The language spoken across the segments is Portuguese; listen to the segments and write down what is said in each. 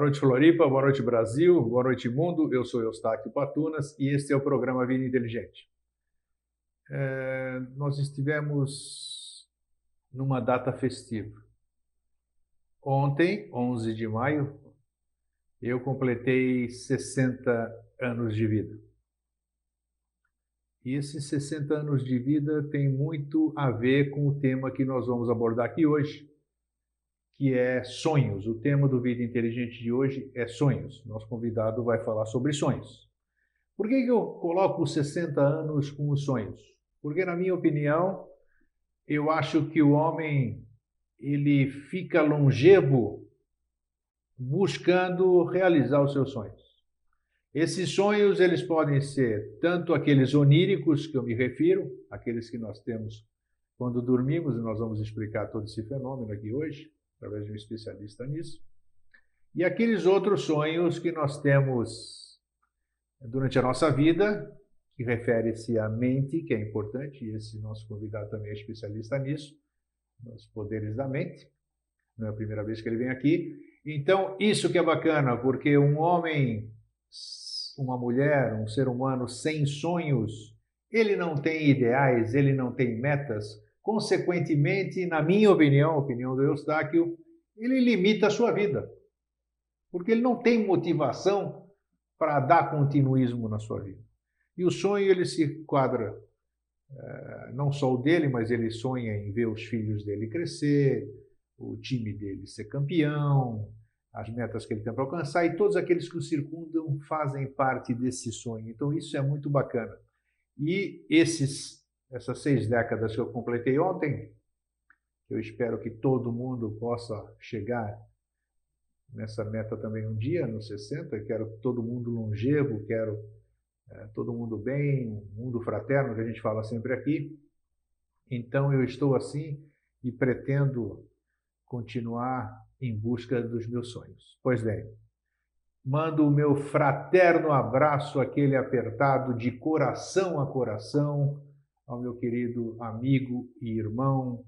noite, Floripa, boa noite, Brasil, boa noite, mundo. Eu sou Eustáquio Patunas e este é o programa Vida Inteligente. Nós estivemos numa data festiva. Ontem, 11 de maio, eu completei 60 anos de vida. E esses 60 anos de vida têm muito a ver com o tema que nós vamos abordar aqui hoje, que é sonhos. O tema do Vida Inteligente de hoje é sonhos. Nosso convidado vai falar sobre sonhos. Por que eu coloco os 60 anos com os sonhos? Porque, na minha opinião, eu acho que o homem ele fica longevo buscando realizar os seus sonhos. Esses sonhos eles podem ser tanto aqueles oníricos que eu me refiro, aqueles que nós temos quando dormimos, e nós vamos explicar todo esse fenômeno aqui hoje, através de um especialista nisso, e aqueles outros sonhos que nós temos durante a nossa vida, que refere-se à mente, que é importante, e esse nosso convidado também é especialista nisso, nos poderes da mente, não é a primeira vez que ele vem aqui. Então, isso que é bacana, porque um homem, uma mulher, um ser humano sem sonhos, ele não tem ideais, ele não tem metas, consequentemente, na minha opinião, a opinião do Eustáquio, ele limita a sua vida, porque ele não tem motivação para dar continuismo na sua vida. E o sonho, ele se enquadra, não só o dele, mas ele sonha em ver os filhos dele crescer, o time dele ser campeão, as metas que ele tem para alcançar, e todos aqueles que o circundam fazem parte desse sonho. Então isso é muito bacana. E essas 6 décadas que eu completei ontem, eu espero que todo mundo possa chegar nessa meta também um dia, nos 60, quero todo mundo longevo, quero todo mundo bem, um mundo fraterno, que a gente fala sempre aqui. Então eu estou assim e pretendo continuar em busca dos meus sonhos. Pois bem, mando o meu fraterno abraço, aquele apertado de coração a coração, ao meu querido amigo e irmão,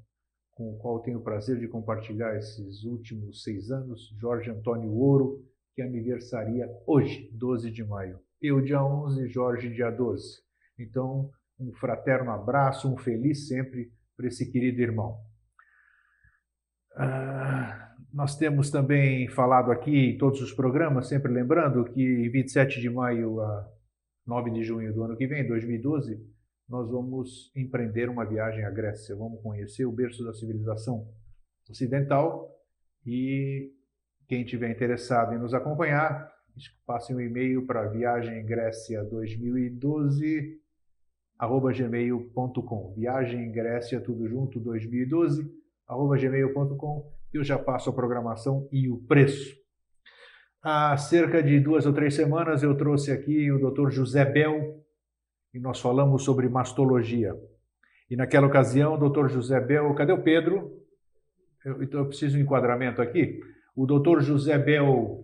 com o qual tenho o prazer de compartilhar esses últimos 6 anos, Jorge Antônio Ouro, que aniversaria hoje, 12 de maio. Eu, dia 11, Jorge, dia 12. Então, um fraterno abraço, um feliz sempre para esse querido irmão. Nós temos também falado aqui em todos os programas, sempre lembrando que 27 de maio a 9 de junho do ano que vem, 2012, nós vamos empreender uma viagem à Grécia. Vamos conhecer o berço da civilização ocidental e quem tiver interessado em nos acompanhar, passe um e-mail para viagemgrécia2012@gmail.com. Viagem Grécia, tudo junto, 2012@gmail.com. Eu já passo a programação e o preço. Há cerca de 2 ou 3 semanas eu trouxe aqui o Dr. José Bel e nós falamos sobre mastologia. E naquela ocasião, o Dr. José Bel... Cadê o Pedro? Então eu preciso de um enquadramento aqui. O Dr. José Bel,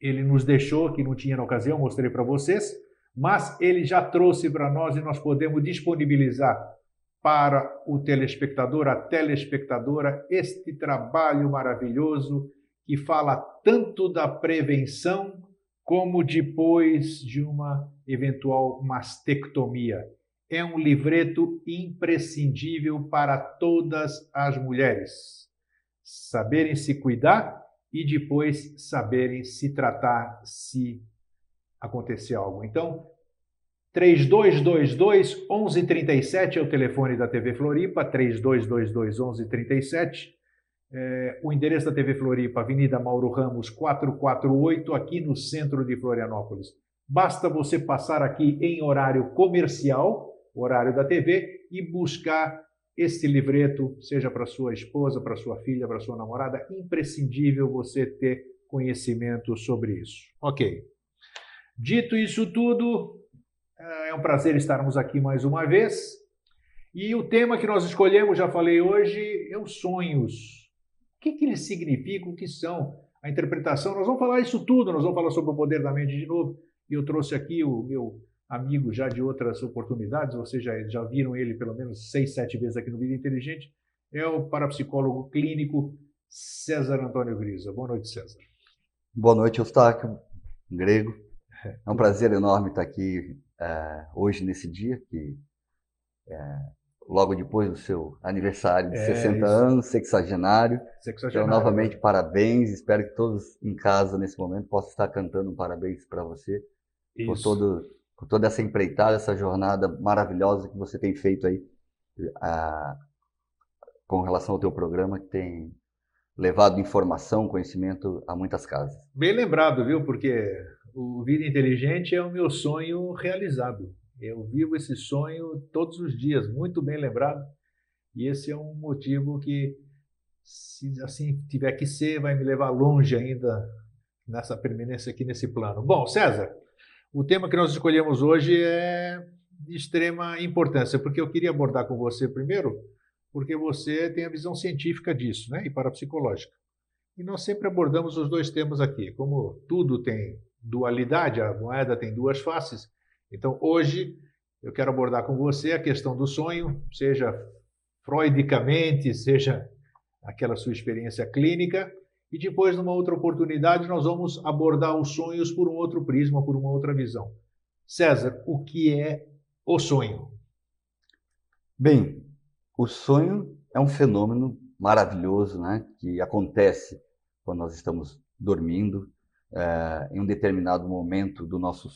ele nos deixou, que não tinha na ocasião, mostrei para vocês, mas ele já trouxe para nós e nós podemos disponibilizar para o telespectador, a telespectadora, este trabalho maravilhoso que fala tanto da prevenção como depois de uma eventual mastectomia. É um livreto imprescindível para todas as mulheres saberem se cuidar e depois saberem se tratar se acontecer algo. Então, 3222-1137 é o telefone da TV Floripa, 3222-1137. O endereço da TV Floripa, Avenida Mauro Ramos, 448, aqui no centro de Florianópolis. Basta você passar aqui em horário comercial, horário da TV, e buscar este livreto, seja para sua esposa, para sua filha, para sua namorada. Imprescindível você ter conhecimento sobre isso. Ok. Dito isso tudo, é um prazer estarmos aqui mais uma vez. E o tema que nós escolhemos, já falei hoje, é os sonhos. O que eles significam, o que são, a interpretação. Nós vamos falar isso tudo, nós vamos falar sobre o poder da mente de novo. E eu trouxe aqui o meu amigo já de outras oportunidades, vocês já viram ele pelo menos 6, 7 vezes aqui no Vida Inteligente, é o parapsicólogo clínico César Antônio Grisa. Boa noite, César. Boa noite, Eustáquio, grego. É um prazer enorme estar aqui hoje, nesse dia, que logo depois do seu aniversário de 60 Isso, anos, sexagenário. Então, sexagenário novamente, agora. parabéns. Espero que todos em casa, nesse momento, possam estar cantando um parabéns para você por, Isso. todo, por toda essa empreitada, essa jornada maravilhosa que você tem feito aí com relação ao teu programa, que tem levado informação, conhecimento a muitas casas. Bem lembrado, viu? Porque o Vida Inteligente é o meu sonho realizado. Eu vivo esse sonho todos os dias, muito bem lembrado. E esse é um motivo que, se assim tiver que ser, vai me levar longe ainda nessa permanência aqui nesse plano. Bom, César, o tema que nós escolhemos hoje é de extrema importância, porque eu queria abordar com você primeiro, porque você tem a visão científica disso, né? E parapsicológica. E nós sempre abordamos os dois temas aqui. Como tudo tem dualidade, a moeda tem duas faces. Então, hoje, eu quero abordar com você a questão do sonho, seja freudicamente, seja aquela sua experiência clínica, e depois, numa outra oportunidade, nós vamos abordar os sonhos por um outro prisma, por uma outra visão. César, o que é o sonho? Bem, o sonho é um fenômeno maravilhoso, né, que acontece quando nós estamos dormindo, em um determinado momento do nosso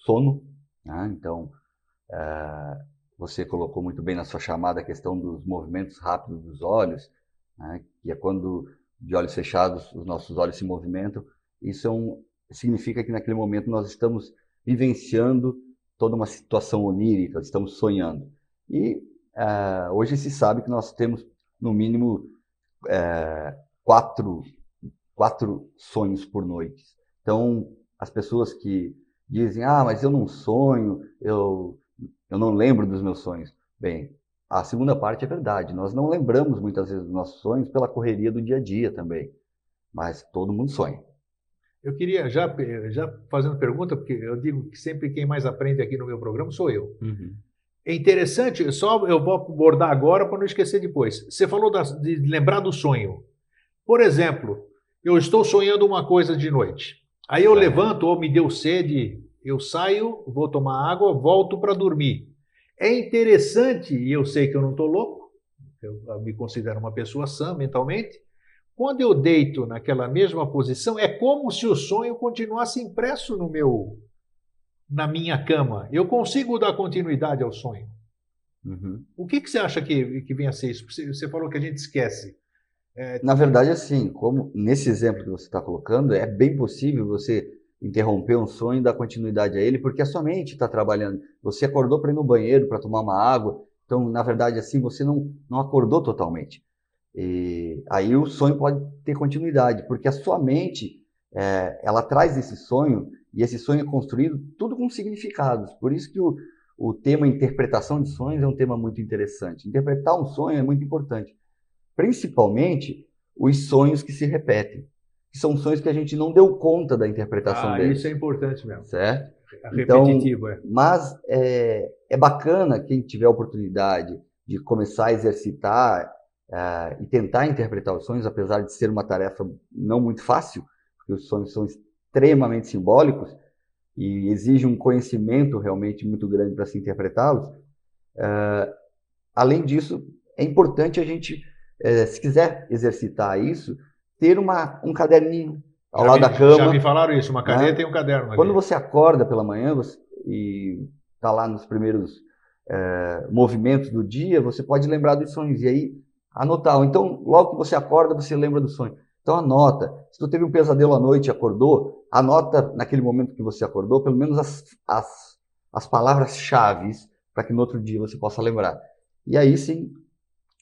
sono, né? Então, você colocou muito bem na sua chamada a questão dos movimentos rápidos dos olhos, né, que é quando, de olhos fechados, os nossos olhos se movimentam. Isso significa que naquele momento nós estamos vivenciando toda uma situação onírica, estamos sonhando. E hoje se sabe que nós temos, no mínimo, quatro sonhos por noite. Então, as pessoas que dizem, mas eu não sonho, eu não lembro dos meus sonhos. Bem, a segunda parte é verdade. Nós não lembramos muitas vezes dos nossos sonhos pela correria do dia a dia também. Mas todo mundo sonha. Eu queria, já fazendo pergunta, porque eu digo que sempre quem mais aprende aqui no meu programa sou eu. Uhum. É interessante, só eu vou abordar agora para não esquecer depois. Você falou de lembrar do sonho. Por exemplo, eu estou sonhando uma coisa de noite. Aí eu levanto, ou me deu sede, eu saio, vou tomar água, volto para dormir. É interessante, e eu sei que eu não estou louco, eu me considero uma pessoa sã mentalmente. Quando eu deito naquela mesma posição, é como se o sonho continuasse impresso na minha cama. Eu consigo dar continuidade ao sonho. Uhum. O que você acha que vem a ser isso? Você falou que a gente esquece. Na verdade, assim, como nesse exemplo que você está colocando, é bem possível você interromper um sonho e dar continuidade a ele, porque a sua mente está trabalhando. Você acordou para ir no banheiro, para tomar uma água, então, na verdade, assim, você não acordou totalmente. E aí o sonho pode ter continuidade, porque a sua mente, ela traz esse sonho, e esse sonho é construído tudo com significados. Por isso que o tema interpretação de sonhos é um tema muito interessante. Interpretar um sonho é muito importante. Principalmente os sonhos que se repetem, que são sonhos que a gente não deu conta da interpretação deles. Isso é importante mesmo. Certo? Repetitivo, então, Mas é bacana quem tiver a oportunidade de começar a exercitar e tentar interpretar os sonhos, apesar de ser uma tarefa não muito fácil, porque os sonhos são extremamente simbólicos e exigem um conhecimento realmente muito grande para se interpretá-los. Além disso, é importante a gente, se quiser exercitar isso, ter um caderninho ao lado da cama. Já me falaram isso, uma caneta, né? E um caderno ali. Quando você acorda pela manhã e está lá nos primeiros movimentos do dia, você pode lembrar dos sonhos e aí anotar. Então, logo que você acorda, você lembra do sonho. Então, anota. Se tu teve um pesadelo à noite e acordou, anota naquele momento que você acordou, pelo menos as palavras-chave para que no outro dia você possa lembrar. E aí sim,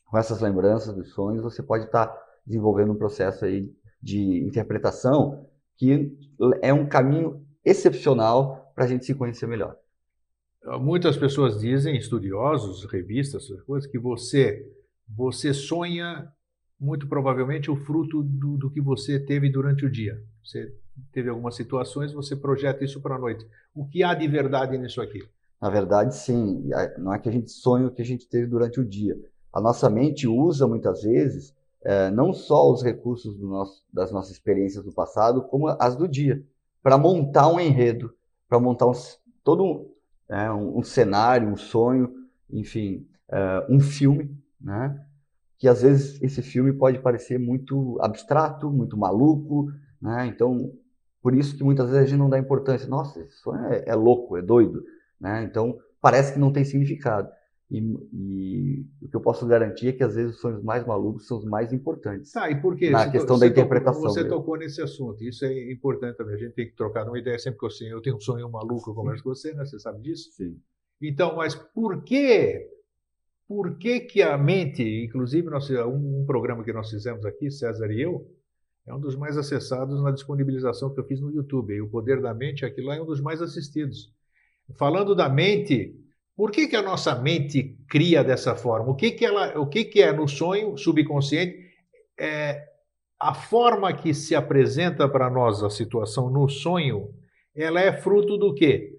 com essas lembranças dos sonhos, você pode estar desenvolvendo um processo aí de interpretação que é um caminho excepcional para a gente se conhecer melhor. Muitas pessoas dizem, estudiosos, revistas, coisas, que você sonha muito provavelmente o fruto do que você teve durante o dia. Você teve algumas situações, você projeta isso para a noite. O que há de verdade nisso aqui? Na verdade, sim. Não é que a gente sonha o que a gente teve durante o dia. A nossa mente usa, muitas vezes, não só os recursos das nossas experiências do passado, como as do dia, para montar um enredo, para montar todo um cenário, um sonho, enfim, um filme, né? Que às vezes esse filme pode parecer muito abstrato, muito maluco, né? Então, por isso que muitas vezes a gente não dá importância. Nossa, esse sonho é louco, é doido, né? Então, parece que não tem significado. E o que eu posso garantir é que às vezes os sonhos mais malucos são os mais importantes Tá, e por quê? na questão da interpretação Você dele. tocou nesse assunto. Isso é importante também. A gente tem que trocar uma ideia sempre que eu tenho um sonho maluco, eu converso com você, né? Você sabe disso? Sim. Então, mas por quê? Por que que a mente, inclusive um programa que nós fizemos aqui, César e eu, é um dos mais acessados na disponibilização que eu fiz no YouTube. E o Poder da Mente, aquilo lá é um dos mais assistidos. Falando da mente, por que que a nossa mente cria dessa forma? O que que é no sonho subconsciente? É, a forma que se apresenta para nós a situação no sonho, ela é fruto do quê?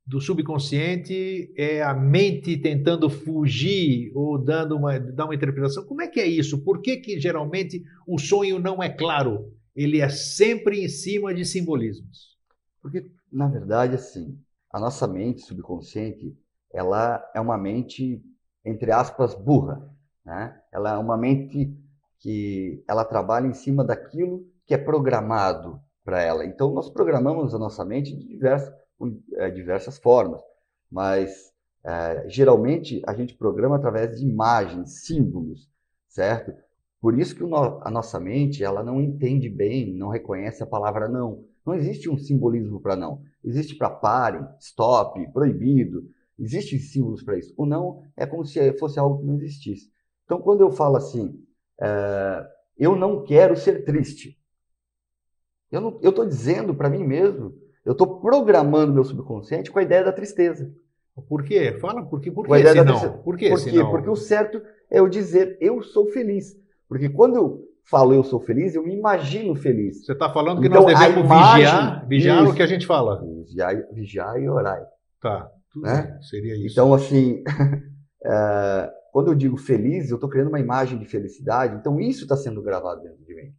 Do subconsciente, é a mente tentando fugir ou dar uma interpretação. Como é que é isso? Por que que geralmente o sonho não é claro? Ele é sempre em cima de simbolismos. Porque, na verdade, assim, a nossa mente subconsciente, ela é uma mente, entre aspas, burra, né? Ela é uma mente que ela trabalha em cima daquilo que é programado para ela. Então, nós programamos a nossa mente de diversas formas, mas geralmente a gente programa através de imagens, símbolos, certo? Por isso que a nossa mente, ela não entende bem, não reconhece a palavra não. Não existe um simbolismo para não. Existe para pare, stop, proibido. Existem símbolos para isso. O não é como se fosse algo que não existisse. Então, quando eu falo assim, eu não quero ser triste, eu estou dizendo para mim mesmo, eu estou programando meu subconsciente com a ideia da tristeza. Por quê? Fala por Com a que ideia se da tristeza. não? Por que Por se quê? Porque o não? certo é eu dizer eu sou feliz. Porque quando eu falo eu sou feliz, eu me imagino feliz. Você está falando que nós Então, a devemos imagem, vigiar o que a isso, gente fala. vigiar e orar, Tá, tudo né? bem, seria isso. Então, assim, quando eu digo feliz, eu estou criando uma imagem de felicidade, então isso está sendo gravado dentro de mim.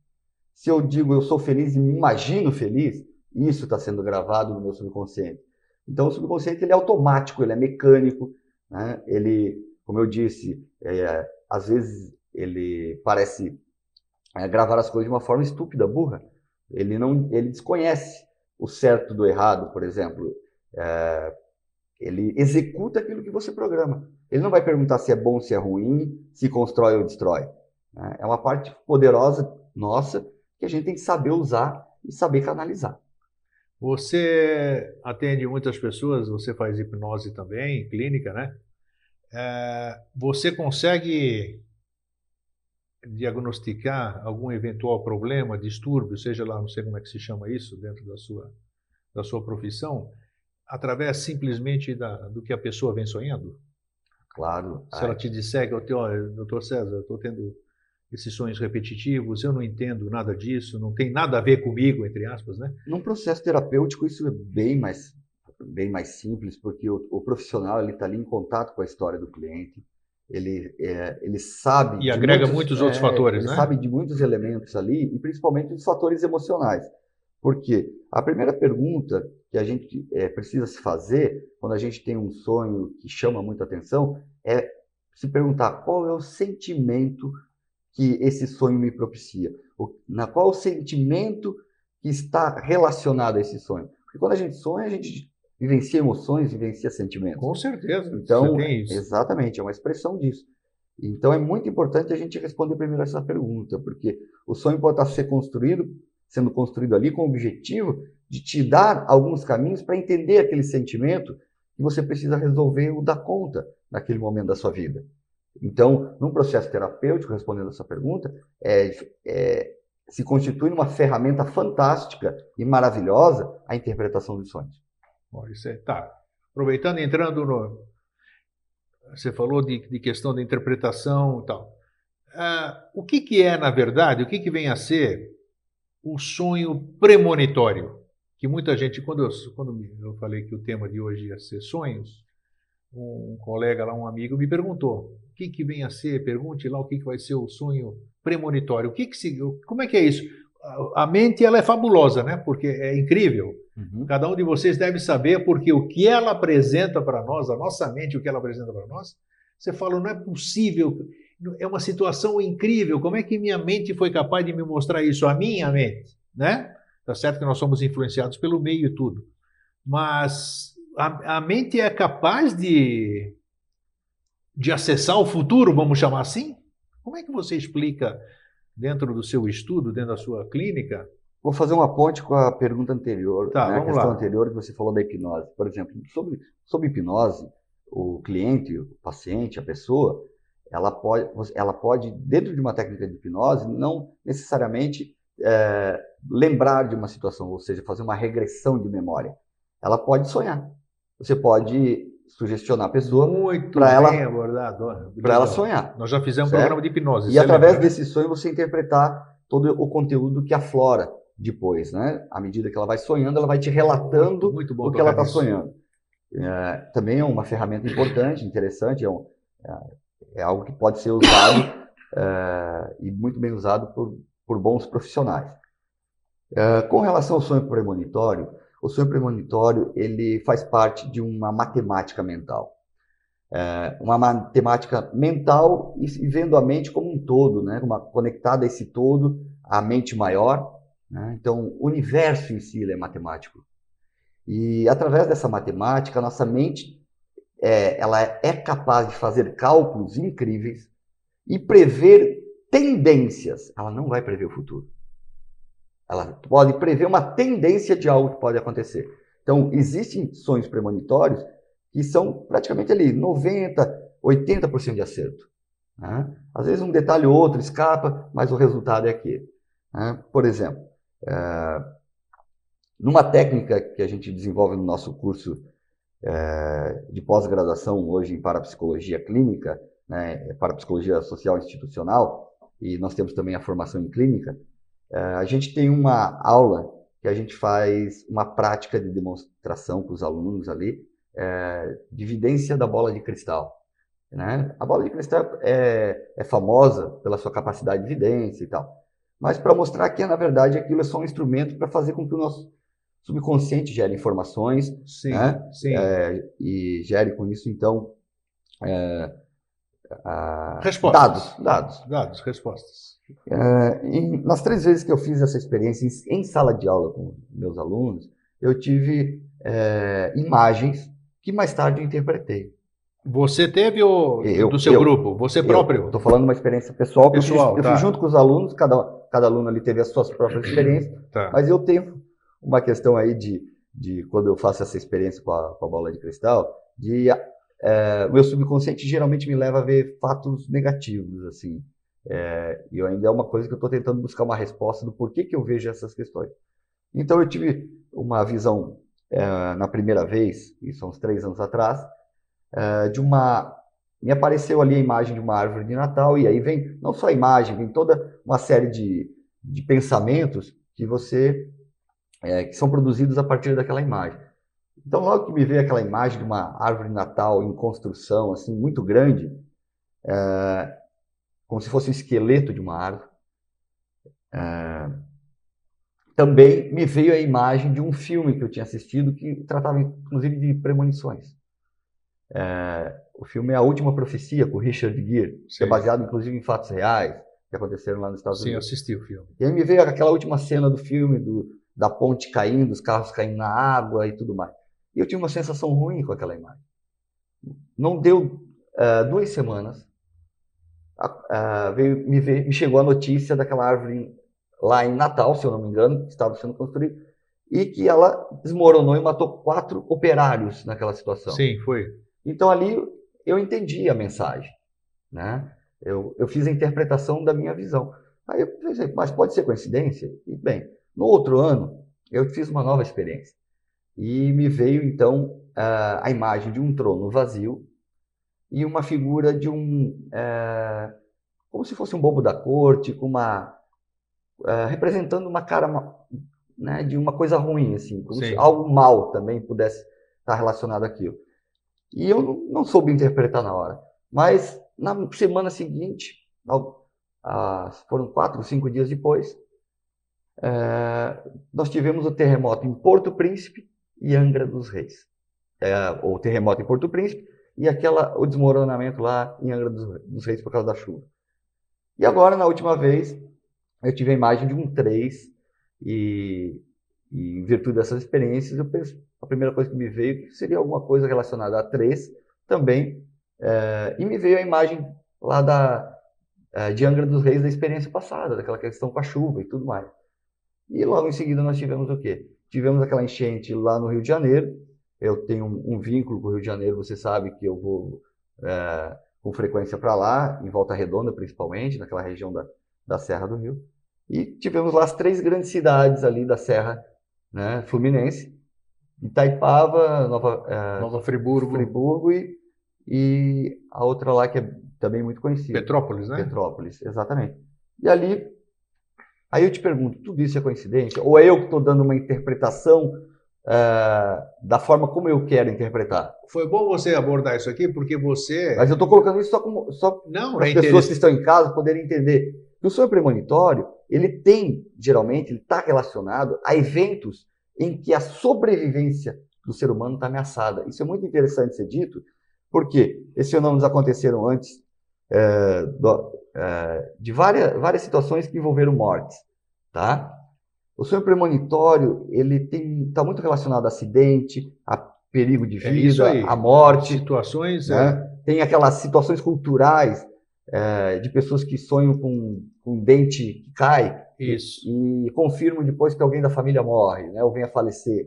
Se eu digo eu sou feliz e me imagino feliz, isso está sendo gravado no meu subconsciente. Então, o subconsciente ele é automático, ele é mecânico, né? Ele, como eu disse, às vezes ele parece gravar as coisas de uma forma estúpida, burra. Ele desconhece o certo do errado, por exemplo. Ele executa aquilo que você programa. Ele não vai perguntar se é bom, se é ruim, se constrói ou destrói. Né? É uma parte poderosa nossa que a gente tem que saber usar e saber canalizar. Você atende muitas pessoas, você faz hipnose também, clínica, né? Você consegue diagnosticar algum eventual problema, distúrbio, seja lá, não sei como é que se chama isso, dentro da sua profissão, através simplesmente do que a pessoa vem sonhando? Claro, Se ela te disser que, olha, doutor César, eu estou tendo esses sonhos repetitivos, eu não entendo nada disso, não tem nada a ver comigo, entre aspas, né? num processo terapêutico isso é bem mais simples, porque o profissional ele está ali em contato com a história do cliente, ele sabe E de agrega muitos, muitos outros fatores, ele né? sabe de muitos elementos ali e principalmente dos fatores emocionais. Porque a primeira pergunta que a gente precisa se fazer quando a gente tem um sonho que chama muita atenção é se perguntar qual é o sentimento que esse sonho me propicia, qual é o sentimento que está relacionado a esse sonho. Porque quando a gente sonha, a gente vivencia emoções, vivencia sentimentos. Com certeza, você Então, tem isso. exatamente, é uma expressão disso. Então, é muito importante a gente responder primeiro essa pergunta, porque o sonho pode estar sendo construído ali com o objetivo de te dar alguns caminhos para entender aquele sentimento que você precisa resolver ou dar conta naquele momento da sua vida. Então, num processo terapêutico, respondendo essa pergunta, se constitui uma ferramenta fantástica e maravilhosa a interpretação dos sonhos. Bom, tá. Aproveitando, entrando no. Você falou de questão da interpretação e tal. O que é, na verdade, o que vem a ser o sonho premonitório? Que muita gente, quando eu falei que o tema de hoje ia ser sonhos, um colega lá, um amigo, me perguntou: o que vem a ser? Pergunte lá o que vai ser o sonho premonitório? Como é que é isso? A mente ela é fabulosa, né? Porque é incrível. Uhum. Cada um de vocês deve saber, porque o que ela apresenta para nós, a nossa mente, o que ela apresenta para nós, você fala, não é possível, é uma situação incrível, como é que minha mente foi capaz de me mostrar isso? A minha mente, né? Tá certo que nós somos influenciados pelo meio e tudo, mas a mente é capaz de acessar o futuro, vamos chamar assim? Como é que você explica dentro do seu estudo, dentro da sua clínica? Vou fazer uma ponte com a pergunta anterior, Tá, né, a vamos questão lá. anterior que você falou da hipnose. Por exemplo, sobre hipnose, o cliente, o paciente, a pessoa, ela pode, dentro de uma técnica de hipnose, não necessariamente lembrar de uma situação, ou seja, fazer uma regressão de memória. Ela pode sonhar. Você pode sugestionar a pessoa Muito para bem ela, abordado, para ela legal. sonhar, Nós já fizemos um programa de certo? hipnose, E você lembra, através né? desse sonho você interpretar todo o conteúdo que aflora depois, né? À medida que ela vai sonhando, ela vai te relatando Muito bom o que ela tocar está nisso. sonhando. Também é uma ferramenta importante, interessante, é algo que pode ser usado e muito bem usado por bons profissionais. Com relação ao sonho premonitório, o sonho premonitório ele faz parte de uma matemática mental. Uma matemática mental e vendo a mente como um todo, né? Conectada a esse todo, a mente maior. Né? Então, o universo em si ele é matemático. E através dessa matemática, a nossa mente ela é capaz de fazer cálculos incríveis e prever tendências. Ela não vai prever o futuro. Ela pode prever uma tendência de algo que pode acontecer. Então, existem sonhos premonitórios que são praticamente ali 90%, 80% de acerto. Né? Às vezes um detalhe ou outro escapa, mas o resultado é aquele. Né? Por exemplo, numa técnica que a gente desenvolve no nosso curso de pós-graduação hoje em parapsicologia clínica, né, parapsicologia social institucional, e nós temos também a formação em clínica, a gente tem uma aula que a gente faz uma prática de demonstração com os alunos ali, de evidência da bola de cristal. Né? A bola de cristal é famosa pela sua capacidade de evidência e tal, mas para mostrar que, na verdade, aquilo é só um instrumento para fazer com que o nosso subconsciente gere informações, Sim, né? sim. E gere com isso, então, Respostas. dados. Dados, respostas. Nas 3 vezes que eu fiz essa experiência em sala de aula com meus alunos, eu tive imagens que mais tarde eu interpretei. Você teve o do seu grupo? Você Eu próprio? estou falando de uma experiência pessoal que Pessoal, eu fiz tá. junto com os alunos, cada aluno ali teve as suas próprias experiências, Tá. mas eu tenho uma questão aí de quando eu faço essa experiência com a bola de cristal, o meu subconsciente geralmente me leva a ver fatos negativos, assim. E ainda é uma coisa que eu estou tentando buscar uma resposta do porquê que eu vejo essas questões. Então eu tive uma visão na primeira vez, isso há uns 3 anos atrás, me apareceu ali a imagem de uma árvore de Natal, e aí vem não só a imagem, vem toda uma série de pensamentos que são produzidos a partir daquela imagem. Então, logo que me veio aquela imagem de uma árvore de Natal em construção, assim, muito grande, como se fosse um esqueleto de uma árvore, também me veio a imagem de um filme que eu tinha assistido que tratava, inclusive, de premonições. O filme é A Última Profecia, com o Richard Gere, que é baseado, inclusive, em fatos reais que aconteceram lá nos Estados Sim, eu Unidos. assisti o filme. E aí me veio aquela última cena do filme, da ponte caindo, os carros caindo na água e tudo mais. E eu tive uma sensação ruim com aquela imagem. Não deu 2 semanas, me chegou a notícia daquela árvore lá em Natal, se eu não me engano, que estava sendo construída, e que ela desmoronou e matou 4 operários naquela situação. Sim, foi. Então ali eu entendi a mensagem, né? Eu fiz a interpretação da minha visão. Aí eu pensei, mas pode ser coincidência? E bem, no outro ano eu fiz uma nova experiência e me veio então a imagem de um trono vazio e uma figura de como se fosse um bobo da corte, com representando uma cara, né, de uma coisa ruim, assim, como se algo mal também pudesse estar relacionado àquilo. E eu não soube interpretar na hora. Mas na semana seguinte, foram 4 ou 5 dias depois, nós tivemos o terremoto em Porto Príncipe e Angra dos Reis. O terremoto em Porto Príncipe e o desmoronamento lá em Angra dos Reis por causa da chuva. E agora, na última vez, eu tive a imagem de um 3 e em virtude dessas experiências, a primeira coisa que me veio seria alguma coisa relacionada a 3 também, e me veio a imagem lá de Angra dos Reis da experiência passada, daquela questão com a chuva e tudo mais. E logo em seguida nós tivemos o quê? Tivemos aquela enchente lá no Rio de Janeiro. Eu tenho um vínculo com o Rio de Janeiro, você sabe que eu vou com frequência para lá, em Volta Redonda principalmente, naquela região da Serra do Rio. E tivemos lá as 3 grandes cidades ali da Serra, né, Fluminense, Itaipava, Nova Friburgo e a outra lá que é também muito conhecida. Petrópolis, né? Petrópolis, exatamente. E ali, aí eu te pergunto, tudo isso é coincidência? Ou é eu que estou dando uma interpretação da forma como eu quero interpretar? Foi bom você abordar isso aqui, porque você... Mas eu estou colocando isso só para as pessoas que estão em casa poderem entender. O sonho premonitório, ele geralmente, ele está relacionado a eventos em que a sobrevivência do ser humano está ameaçada. Isso é muito interessante ser dito, porque esses fenômenos aconteceram antes de várias situações que envolveram mortes, tá? O sonho premonitório, ele está muito relacionado a acidente, a perigo de vida, a morte. Situações... Né? Tem aquelas situações culturais de pessoas que sonham com um dente que cai e confirmam depois que alguém da família morre, né? Ou vem a falecer.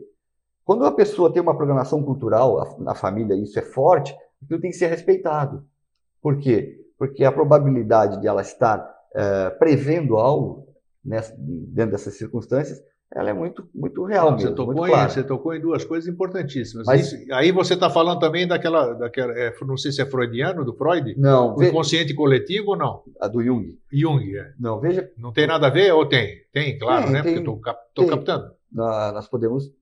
Quando a pessoa tem uma programação cultural, na família isso é forte, aquilo tem que ser respeitado. Por quê? Porque a probabilidade de ela estar prevendo algo dentro dessas circunstâncias, ela é muito, muito real mesmo, muito clara. Você tocou em 2 coisas importantíssimas. Mas, aí você está falando também daquela não sei se é freudiano, do Freud? Não. O inconsciente coletivo ou não? A do Jung. Jung, é. Não, veja... Não tem nada a ver ou tem? Tem, claro, né? Porque eu estou captando. Nós podemos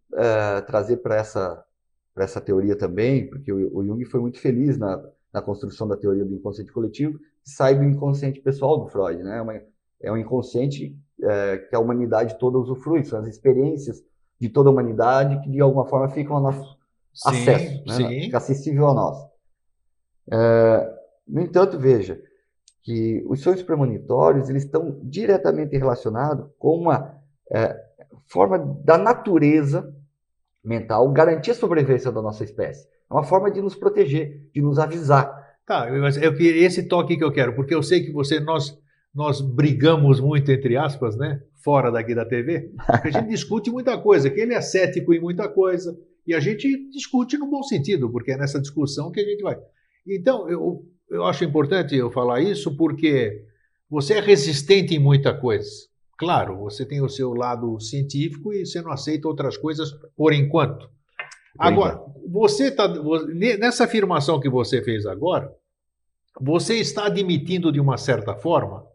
trazer para essa teoria também, porque o Jung foi muito feliz na construção da teoria do inconsciente coletivo, que sai do inconsciente pessoal do Freud, né? É um inconsciente que a humanidade toda usufrui, são as experiências de toda a humanidade que de alguma forma ficam ao nosso acesso, né? Fica acessível a nós. No entanto, veja que os sonhos premonitórios eles estão diretamente relacionados com uma forma da natureza mental garantir a sobrevivência da nossa espécie. É uma forma de nos proteger, de nos avisar. Tá, mas esse toque que eu quero, porque eu sei que nós brigamos muito, entre aspas, né? Fora daqui da TV, porque a gente discute muita coisa, que ele é cético em muita coisa, e a gente discute no bom sentido, porque é nessa discussão que a gente vai. Então, eu acho importante eu falar isso, porque você é resistente em muita coisa. Claro, você tem o seu lado científico e você não aceita outras coisas por enquanto. Agora, nessa afirmação que você fez agora, você está admitindo de uma certa forma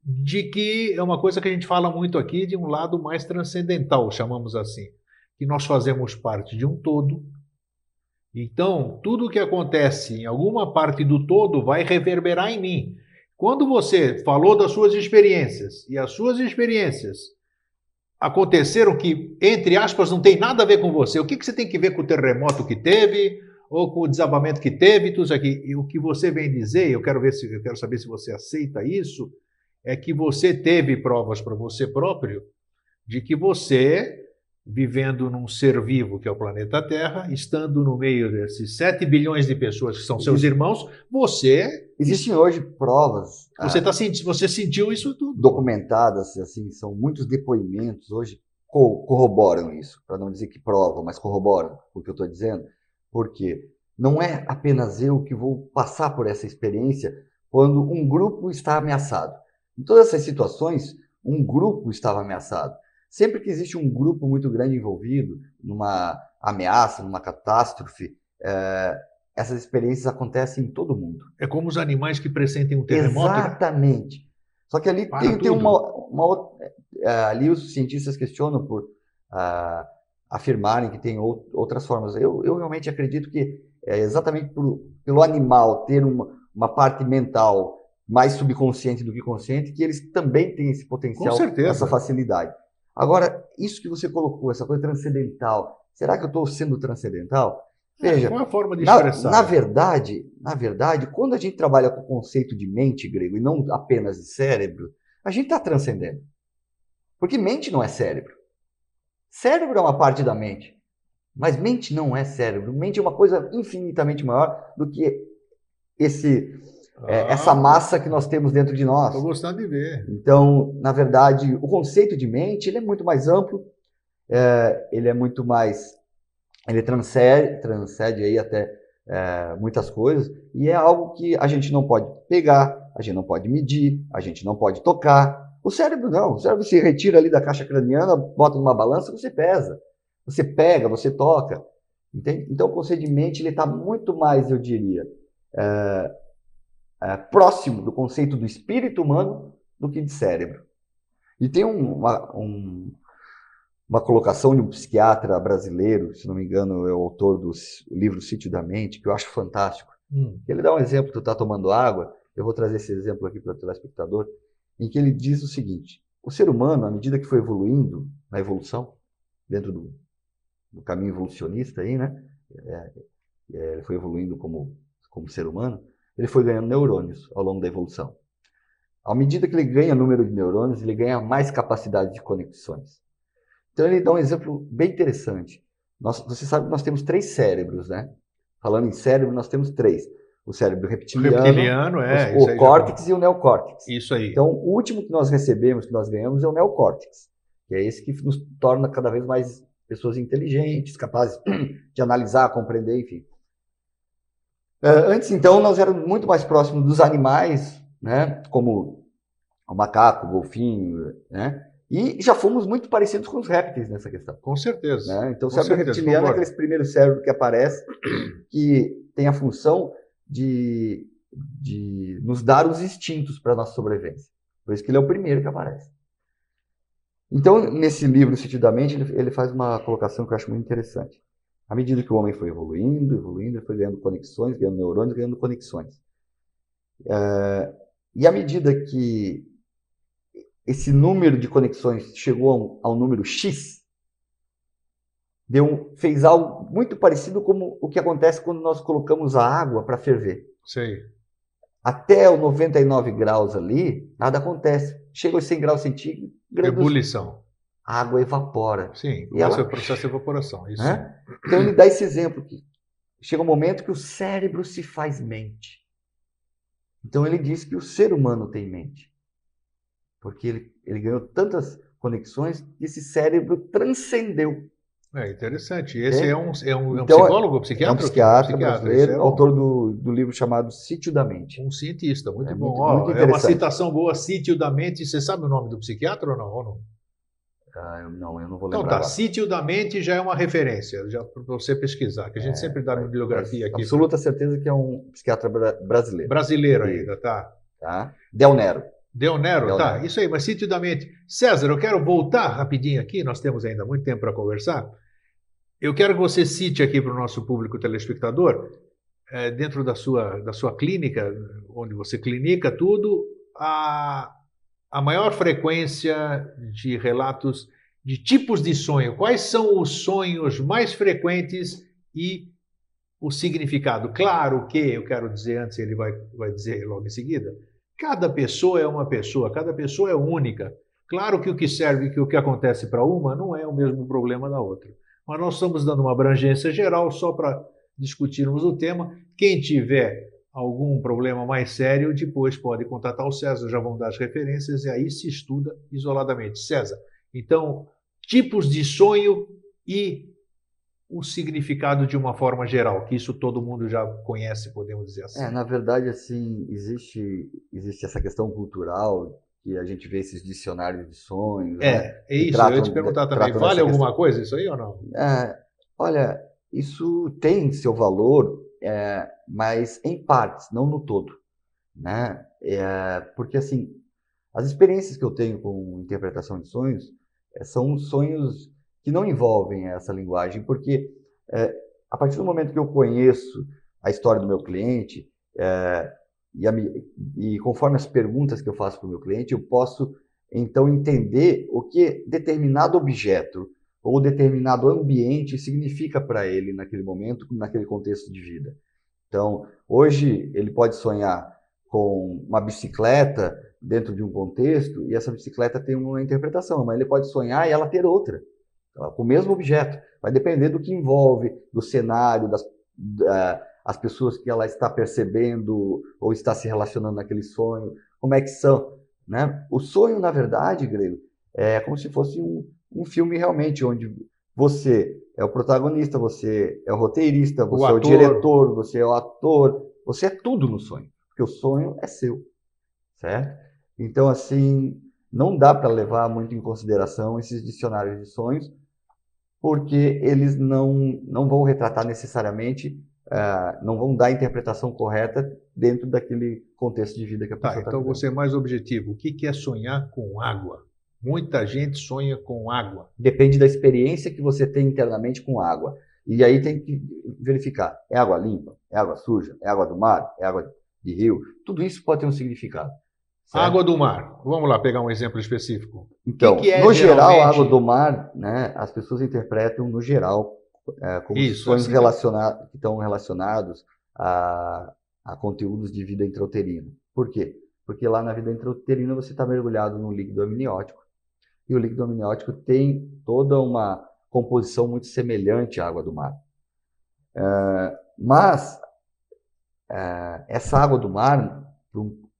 de que é uma coisa que a gente fala muito aqui de um lado mais transcendental, chamamos assim, que nós fazemos parte de um todo. Então, tudo que acontece em alguma parte do todo vai reverberar em mim. Quando você falou das suas experiências, e as suas experiências aconteceram que, entre aspas, não tem nada a ver com você, o que você tem que ver com o terremoto que teve, ou com o desabamento que teve, tudo isso aqui? E o que você vem dizer, eu quero saber se você aceita isso, é que você teve provas para você próprio de que você, vivendo num ser vivo que é o planeta Terra, estando no meio desses 7 bilhões de pessoas que são seus irmãos, você... Existem hoje provas... Você sentiu isso tudo. Documentadas, assim, são muitos depoimentos hoje corroboram isso, para não dizer que provam, mas corroboram o que eu estou dizendo, porque não é apenas eu que vou passar por essa experiência quando um grupo está ameaçado. Em todas essas situações, um grupo estava ameaçado. Sempre que existe um grupo muito grande envolvido numa ameaça, numa catástrofe, essas experiências acontecem em todo mundo. É como os animais que pressentem um terremoto. Exatamente. Né? Só que ali tem uma outra... ali os cientistas questionam por afirmarem que tem outras formas. Eu realmente acredito que é exatamente pelo animal ter uma parte mental mais subconsciente do que consciente, que eles também têm esse potencial, Com certeza. essa facilidade. Agora, isso que você colocou, essa coisa transcendental, será que eu estou sendo transcendental? Veja, qual é a forma de expressar? na verdade, quando a gente trabalha com o conceito de mente grego e não apenas de cérebro, a gente está transcendendo. Porque mente não é cérebro. Cérebro é uma parte da mente. Mas mente não é cérebro. Mente é uma coisa infinitamente maior do que essa massa que nós temos dentro de nós. Estou gostando de ver. Então, na verdade, o conceito de mente ele é muito mais amplo, ele é muito mais... Ele transcende aí até muitas coisas, e é algo que a gente não pode pegar, a gente não pode medir, a gente não pode tocar. O cérebro não. O cérebro se retira ali da caixa craniana, bota numa balança, você pesa. Você pega, você toca. Entende? Então, o conceito de mente está muito mais, eu diria, próximo do conceito do espírito humano do que de cérebro. E tem uma colocação de um psiquiatra brasileiro, se não me engano, é o autor do livro Sítio da Mente, que eu acho fantástico. Ele dá um exemplo, tu está tomando água, eu vou trazer esse exemplo aqui para o telespectador, em que ele diz o seguinte: o ser humano, à medida que foi evoluindo na evolução, dentro do caminho evolucionista aí, né? Ele foi evoluindo como ser humano, ele foi ganhando neurônios ao longo da evolução. À medida que ele ganha número de neurônios, ele ganha mais capacidade de conexões. Então ele dá um exemplo bem interessante. Você sabe que nós temos 3 cérebros, né? Falando em cérebro, nós temos 3. O cérebro reptiliano, o córtex e o neocórtex. Isso aí. Então, o último que nós recebemos, que nós ganhamos, é o neocórtex, que é esse que nos torna cada vez mais pessoas inteligentes, capazes de analisar, compreender, enfim. Antes, então, nós éramos muito mais próximos dos animais, né? Como o macaco, o golfinho, né? E já fomos muito parecidos com os répteis nessa questão. Com certeza. Né? Então, o cérebro reptiliano é aquele primeiro cérebro que aparece, que tem a função de nos dar os instintos para a nossa sobrevivência. Por isso que ele é o primeiro que aparece. Então, nesse livro, Sítio da Mente, ele faz uma colocação que eu acho muito interessante. À medida que o homem foi evoluindo, ele foi ganhando conexões, ganhando neurônios, ganhando conexões. E à medida que esse número de conexões chegou ao número X, fez algo muito parecido com o que acontece quando nós colocamos a água para ferver. Sei. Até o 99 graus ali, nada acontece. Chega aos 100 graus centígrados... Ebulição. A água evapora. Sim, começa o processo de evaporação. Isso. Então ele dá esse exemplo que chega um momento que o cérebro se faz mente. Então ele diz que o ser humano tem mente. Porque ele ganhou tantas conexões que esse cérebro transcendeu. É interessante. Esse é um então, psicólogo, psiquiatra? É um psiquiatra brasileiro, autor do livro chamado Sítio da Mente. Um cientista, muito bom. Muito é uma citação boa, Sítio da Mente. Você sabe o nome do psiquiatra ou não? Não, eu não vou lembrar. Então tá, Sítio da Mente já é uma referência, já para você pesquisar, que a gente sempre dá bibliografia aqui. Absoluta certeza que é um psiquiatra brasileiro. Brasileiro ainda, tá? Del Nero, tá? Isso aí, mas Sítio da Mente. César, eu quero voltar rapidinho aqui, nós temos ainda muito tempo para conversar. Eu quero que você cite aqui para o nosso público telespectador, dentro da sua clínica, onde você clinica tudo, a maior frequência de relatos de tipos de sonho. Quais são os sonhos mais frequentes e o significado? Claro que, eu quero dizer antes, ele vai dizer logo em seguida, cada pessoa é uma pessoa, cada pessoa é única. Claro que o que serve, que o que acontece para uma não é o mesmo problema da outra. Mas nós estamos dando uma abrangência geral só para discutirmos o tema. Quem tiver algum problema mais sério, depois pode contatar o César, já vão dar as referências e aí se estuda isoladamente. César, então, tipos de sonho e o significado de uma forma geral, que isso todo mundo já conhece, podemos dizer assim. Na verdade, assim, existe essa questão cultural, que a gente vê esses dicionários de sonhos. É isso, eu ia te perguntar também, vale alguma coisa isso aí ou não? Olha, isso tem seu valor, mas em partes, não no todo, né? Porque, assim, as experiências que eu tenho com interpretação de sonhos são sonhos que não envolvem essa linguagem, porque a partir do momento que eu conheço a história do meu cliente, e conforme as perguntas que eu faço para o meu cliente, eu posso então entender o que determinado objeto ou determinado ambiente significa para ele naquele momento, naquele contexto de vida. Então, hoje ele pode sonhar com uma bicicleta dentro de um contexto e essa bicicleta tem uma interpretação, mas ele pode sonhar e ela ter outra, com o mesmo objeto. Vai depender do que envolve, do cenário, as pessoas que ela está percebendo ou está se relacionando naquele sonho, como é que são, né? O sonho, na verdade, Grego, é como se fosse um filme realmente, onde você é o protagonista, você é o roteirista, você é o diretor, você é o ator, você é tudo no sonho, porque o sonho é seu, certo? Então, assim, não dá para levar muito em consideração esses dicionários de sonhos, porque eles não vão retratar necessariamente, não vão dar a interpretação correta dentro daquele contexto de vida que a pessoa está então vivendo. você é mais objetivo. O que é sonhar com água? Muita gente sonha com água. Depende da experiência que você tem internamente com água. E aí tem que verificar, é água limpa, é água suja, é água do mar, é água de rio? Tudo isso pode ter um significado. Certo? Água do mar. Vamos lá pegar um exemplo específico. Então, que é no geral, geralmente... a água do mar, né, as pessoas interpretam, no geral, como sonhos que estão relacionados a conteúdos de vida intrauterina. Por quê? Porque lá na vida intrauterina você está mergulhado no líquido amniótico, e o líquido amniótico tem toda uma composição muito semelhante à água do mar. Mas essa água do mar,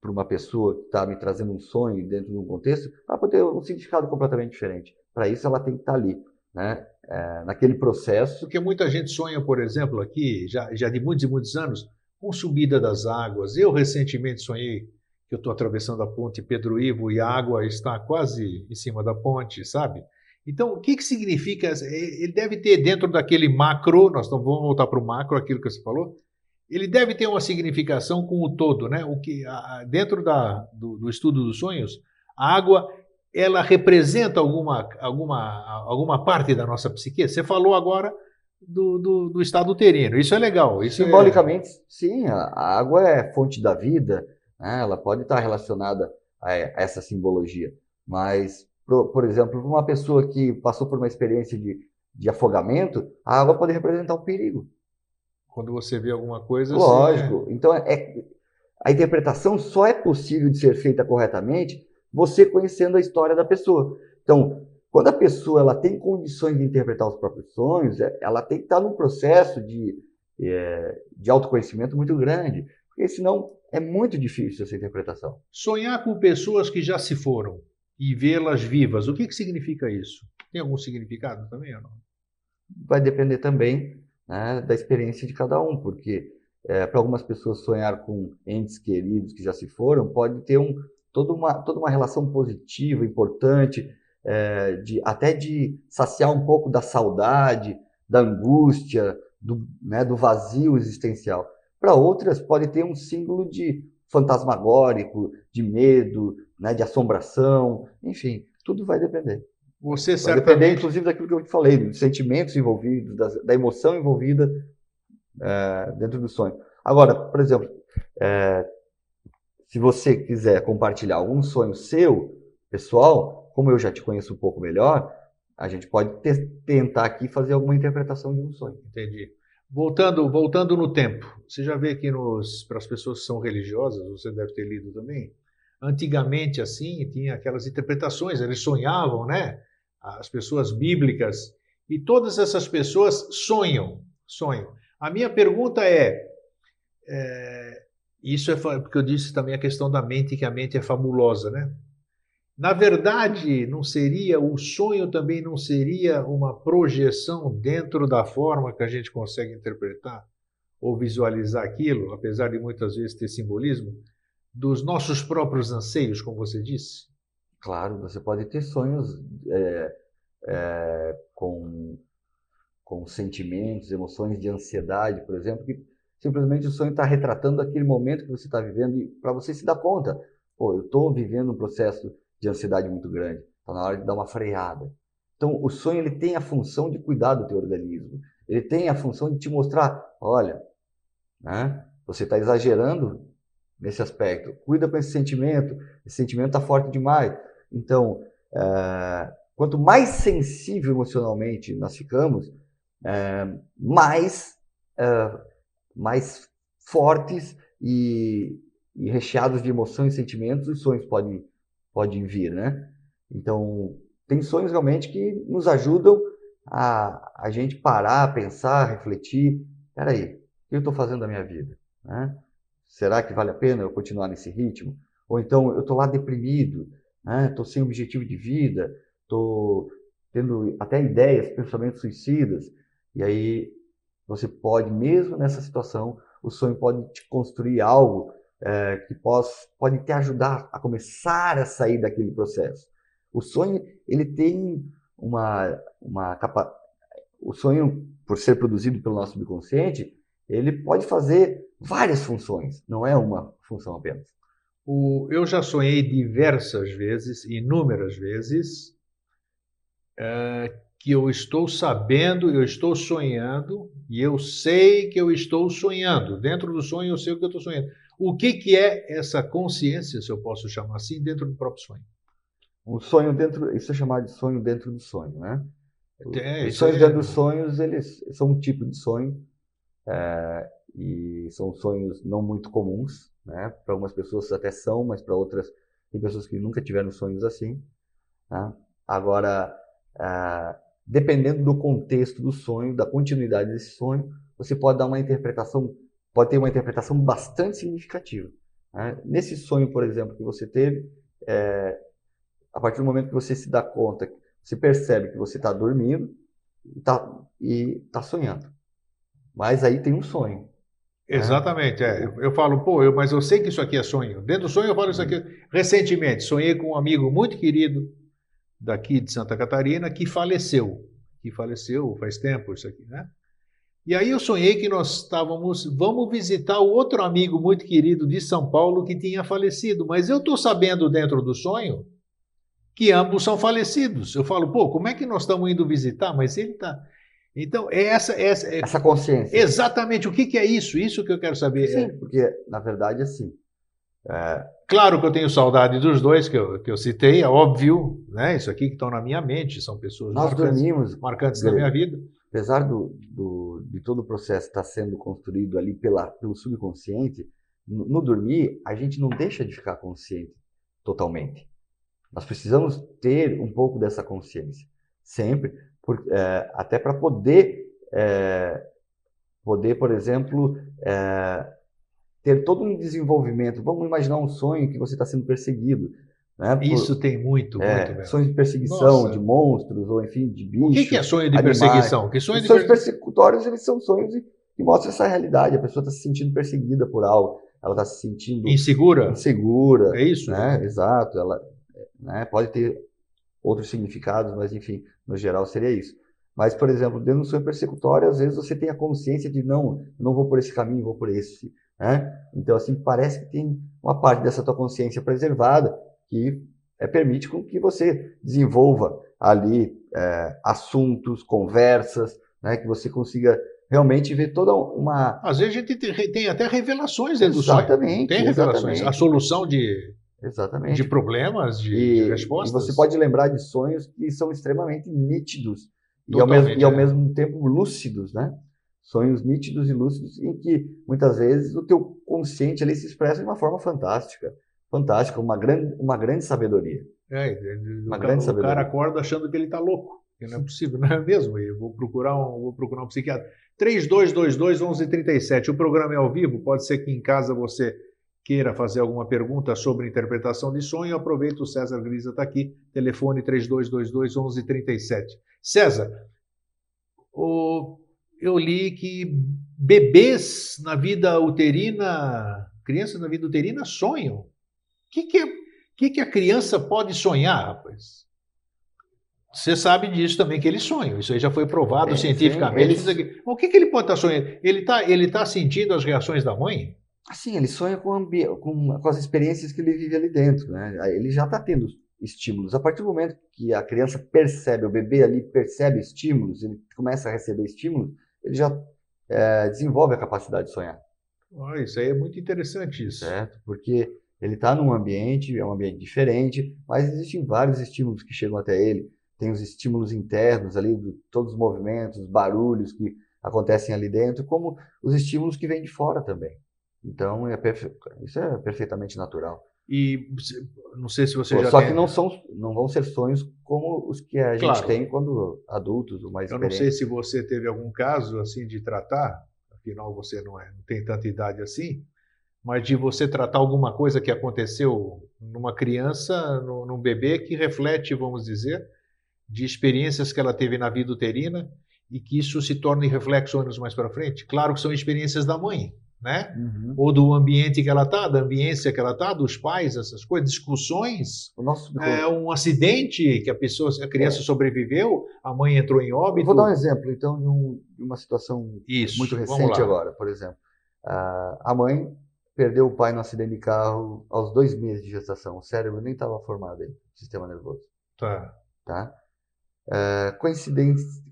para uma pessoa que está me trazendo um sonho dentro de um contexto, ela pode ter um significado completamente diferente. Para isso, ela tem que estar ali, né? Naquele processo. Porque muita gente sonha, por exemplo, aqui, já de muitos e muitos anos, com subida das águas. Eu recentemente sonhei que eu estou atravessando a ponte Pedro Ivo e a água está quase em cima da ponte, sabe? Então, o que significa? Ele deve ter dentro daquele macro, vamos voltar para o macro, aquilo que você falou, ele deve ter uma significação com o todo, né? Dentro do estudo dos sonhos, a água, ela representa alguma parte da nossa psique. Você falou agora do estado uterino, isso é legal. Simbolicamente, sim, a água é fonte da vida, né? Ela pode estar relacionada a essa simbologia, mas, por exemplo, uma pessoa que passou por uma experiência de afogamento, a água pode representar um perigo. Quando você vê alguma coisa... Lógico. Então, a interpretação só é possível de ser feita corretamente você conhecendo a história da pessoa. Então, quando a pessoa ela tem condições de interpretar os próprios sonhos, ela tem que estar num processo de autoconhecimento muito grande, porque senão é muito difícil essa interpretação. Sonhar com pessoas que já se foram e vê-las vivas, o que significa isso? Tem algum significado também ou não? Vai depender também, né, da experiência de cada um, porque para algumas pessoas sonhar com entes queridos que já se foram pode ter toda uma relação positiva, importante, até de saciar um pouco da saudade, da angústia, do vazio existencial. Para outras pode ter um símbolo de fantasmagórico, de medo, né, de assombração, enfim, tudo vai depender. Você vai depender, inclusive, daquilo que eu te falei, dos sentimentos envolvidos, da emoção envolvida dentro do sonho. Agora, por exemplo, se você quiser compartilhar algum sonho seu, pessoal, como eu já te conheço um pouco melhor, a gente pode tentar aqui fazer alguma interpretação de um sonho. Entendi. Voltando no tempo, você já vê que para as pessoas que são religiosas, você deve ter lido também, antigamente, assim, tinha aquelas interpretações, eles sonhavam, né? As pessoas bíblicas, e todas essas pessoas sonham. A minha pergunta isso é porque eu disse também a questão da mente, que a mente é fabulosa, né? Na verdade, o sonho também não seria uma projeção dentro da forma que a gente consegue interpretar ou visualizar aquilo, apesar de muitas vezes ter simbolismo, dos nossos próprios anseios, como você disse? Claro, você pode ter sonhos com sentimentos, emoções de ansiedade, por exemplo, que simplesmente o sonho está retratando aquele momento que você está vivendo e para você se dar conta, eu estou vivendo um processo de ansiedade muito grande, está na hora de dar uma freada. Então, o sonho ele tem a função de cuidar do teu organismo, ele tem a função de te mostrar, olha, né, você está exagerando nesse aspecto. Cuida com esse sentimento está forte demais. Então, quanto mais sensível emocionalmente nós ficamos, mais fortes e recheados de emoções e sentimentos os sonhos podem vir, né? Então, tem sonhos realmente que nos ajudam a gente parar, pensar, refletir. Peraí, o que eu estou fazendo da minha vida? Né? Será que vale a pena eu continuar nesse ritmo? Ou então eu estou lá deprimido, estou sem objetivo de vida, estou tendo até ideias, pensamentos suicidas. E aí você pode, mesmo nessa situação, o sonho pode te construir algo que pode te ajudar a começar a sair daquele processo. O sonho, ele tem o sonho, por ser produzido pelo nosso subconsciente, ele pode fazer várias funções, não é uma função apenas. Eu já sonhei diversas vezes, inúmeras vezes, que eu estou sabendo, eu estou sonhando, e eu sei que eu estou sonhando. Dentro do sonho eu sei o que eu estou sonhando. O que é essa consciência, se eu posso chamar assim, dentro do próprio sonho? Um sonho dentro, isso é chamado de sonho dentro do sonho, né? Os Isso sonhos dentro dos sonhos, eles são um tipo de sonho, e são sonhos não muito comuns, né? Para algumas pessoas até são, mas para outras tem pessoas que nunca tiveram sonhos assim. Né? Agora, dependendo do contexto do sonho, da continuidade desse sonho, você pode dar uma interpretação, pode ter uma interpretação bastante significativa. Né? Nesse sonho, por exemplo, que você teve, a partir do momento que você se dá conta, você percebe que você está dormindo e está sonhando. Mas aí tem um sonho. Exatamente. Eu falo, mas eu sei que isso aqui é sonho. Dentro do sonho eu falo isso aqui. Recentemente, sonhei com um amigo muito querido daqui de Santa Catarina que faleceu. Faz tempo isso aqui, né? E aí eu sonhei que vamos visitar o outro amigo muito querido de São Paulo que tinha falecido. Mas eu estou sabendo dentro do sonho que ambos são falecidos. Eu falo, como é que nós estamos indo visitar? Mas ele está... Então, essa consciência. Exatamente. O que é isso? Isso que eu quero saber. Sim, porque, na verdade, assim... Claro que eu tenho saudade dos dois que eu citei, é óbvio, né? Isso aqui que estão na minha mente, são pessoas marcantes na minha vida. Apesar de todo o processo estar sendo construído ali pelo subconsciente, no dormir, a gente não deixa de ficar consciente totalmente. Nós precisamos ter um pouco dessa consciência, sempre, até para poder, por exemplo, ter todo um desenvolvimento. Vamos imaginar um sonho que você está sendo perseguido. Né, isso tem muito mesmo. Sonhos de perseguição, de monstros, ou enfim, de bichos. O que é sonho de perseguição? Os sonhos persecutórios, eles são sonhos que mostram essa realidade. A pessoa está se sentindo perseguida por algo, ela está se sentindo insegura. É isso? Né? Exato. Ela pode ter outros significados, mas enfim, no geral seria isso. Mas, por exemplo, dentro do sonho persecutório, às vezes você tem a consciência de não vou por esse caminho, vou por esse. Né? Então, assim, parece que tem uma parte dessa tua consciência preservada que permite com que você desenvolva ali assuntos, conversas, né? Que você consiga realmente ver toda uma... Às vezes a gente tem até revelações dentro do sonho. Exatamente. Tem revelações. A solução de problemas, de respostas. E você pode lembrar de sonhos que são extremamente nítidos e ao mesmo tempo lúcidos, né? Sonhos nítidos e lúcidos em que, muitas vezes, o teu consciente ali se expressa de uma forma fantástica, uma grande sabedoria. O cara acorda achando que ele está louco, que não é possível, não é mesmo? Eu vou procurar um psiquiatra. 3222-1137, o programa é ao vivo, pode ser que em casa você queira fazer alguma pergunta sobre interpretação de sonho, aproveita, o César Grisa está aqui, telefone 3222-1137. César, eu li que bebês na vida uterina, crianças na vida uterina sonham. O que a criança pode sonhar, rapaz? Você sabe disso também, que eles sonham. Isso aí já foi provado cientificamente. Sim, o que ele pode estar sonhando? Ele tá sentindo as reações da mãe? Assim, ele sonha com as experiências que ele vive ali dentro, né? Ele já está tendo estímulos. A partir do momento que a criança percebe, o bebê ali percebe estímulos, ele começa a receber estímulos, ele já desenvolve a capacidade de sonhar. Isso aí é muito interessante isso. certo? Porque ele está num ambiente, é um ambiente diferente, mas existem vários estímulos que chegam até ele. Tem os estímulos internos ali, todos os movimentos, os barulhos que acontecem ali dentro, como os estímulos que vêm de fora também. Então, isso é perfeitamente natural. E não sei se você já Só tem. que não vão ser sonhos como os que a gente Claro, tem quando adultos ou mais eu não sei experientes. se você teve algum caso assim de tratar, afinal você não tem tanta idade assim, mas de você tratar alguma coisa que aconteceu numa criança, num bebê, que reflete, vamos dizer, de experiências que ela teve na vida uterina e que isso se torne reflexo anos mais para frente. Claro que são experiências da mãe, né? Uhum. Ou do ambiente que ela está, da ambiência que ela está, dos pais, essas coisas, discussões, O nosso, um acidente que a criança sobreviveu, a mãe entrou em eu vou dar um óbito. exemplo, então, de uma situação muito Isso, vamos recente lá. agora, por exemplo. A mãe perdeu o pai no acidente de carro aos 2 meses de gestação. O cérebro nem estava formado ainda, o sistema nervoso. Tá. Tá?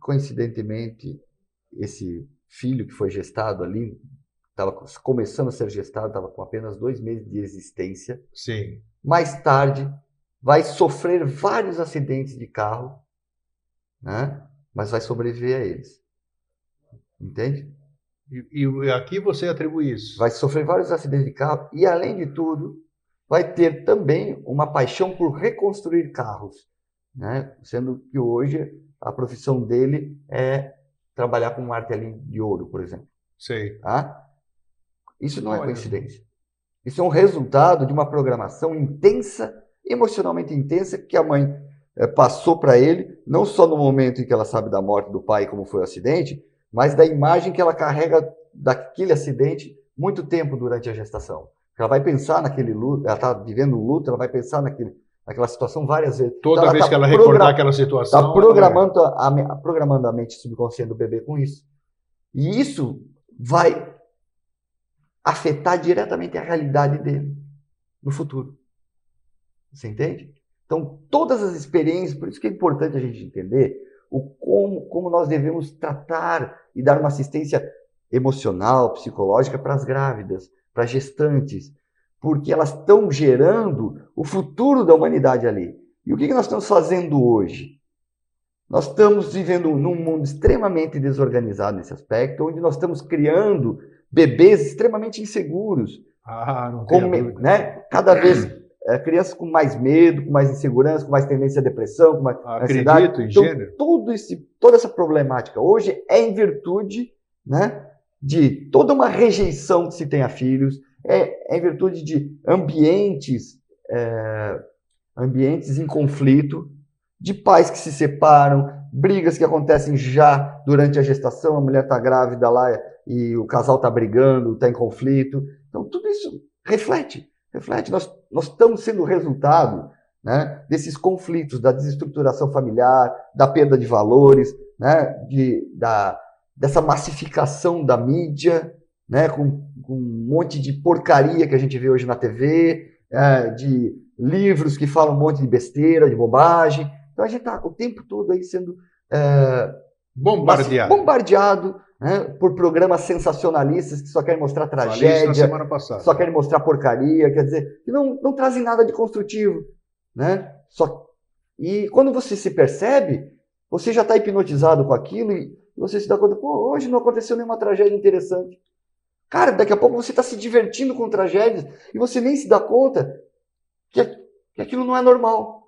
Coincidentemente, esse filho que foi gestado ali, estava começando a ser gestado, estava com apenas 2 meses de existência. Sim. Mais tarde, vai sofrer vários acidentes de carro, né? Mas vai sobreviver a eles. Entende? E aqui você atribui isso. Vai sofrer vários acidentes de carro e, além de tudo, vai ter também uma paixão por reconstruir carros, né? Sendo que hoje a profissão dele é trabalhar com um martelinho de ouro, por exemplo. Sei. Tá? Isso não é Olha, coincidência. Isso é um resultado de uma programação intensa, emocionalmente intensa, que a mãe passou para ele, não só no momento em que ela sabe da morte do pai, como foi o acidente, mas da imagem que ela carrega daquele acidente muito tempo durante a gestação. Ela vai pensar naquele luto, ela está vivendo um luto, ela vai pensar naquela situação várias vezes. toda Então, vez que ela recordar aquela está situação, programando a mente subconsciente do bebê com isso. E isso vai afetar diretamente a realidade dele no futuro. Você entende? Então, todas as experiências, por isso que é importante a gente entender como nós devemos tratar e dar uma assistência emocional, psicológica para as grávidas, para as gestantes, porque elas estão gerando o futuro da humanidade ali. E o que nós estamos fazendo hoje? Nós estamos vivendo num mundo extremamente desorganizado nesse aspecto, onde nós estamos criando bebês extremamente inseguros. não tenha dúvida. Né? Cada vez crianças com mais medo, com mais insegurança, com mais tendência à depressão, com mais ansiedade. Acredito em gênero. Então, toda essa problemática hoje é em virtude, né, de toda uma rejeição que se tem a filhos, é em virtude de ambientes em conflito, de pais que se separam, brigas que acontecem já durante a gestação, a mulher está grávida lá e o casal está brigando, está em conflito. Então, tudo isso reflete. Nós estamos sendo o resultado, né, desses conflitos, da desestruturação familiar, da perda de valores, né, dessa massificação da mídia, né, com um monte de porcaria que a gente vê hoje na TV, de livros que falam um monte de besteira, de bobagem. Então a gente está o tempo todo aí sendo bombardeado, né, por programas sensacionalistas que só querem mostrar tragédia, só querem mostrar porcaria, quer dizer, que não trazem nada de construtivo, né? E quando você se percebe, você já está hipnotizado com aquilo e você se dá conta, pô, hoje não aconteceu nenhuma tragédia interessante. Cara, daqui a pouco você está se divertindo com tragédias e você nem se dá conta que aquilo não é normal.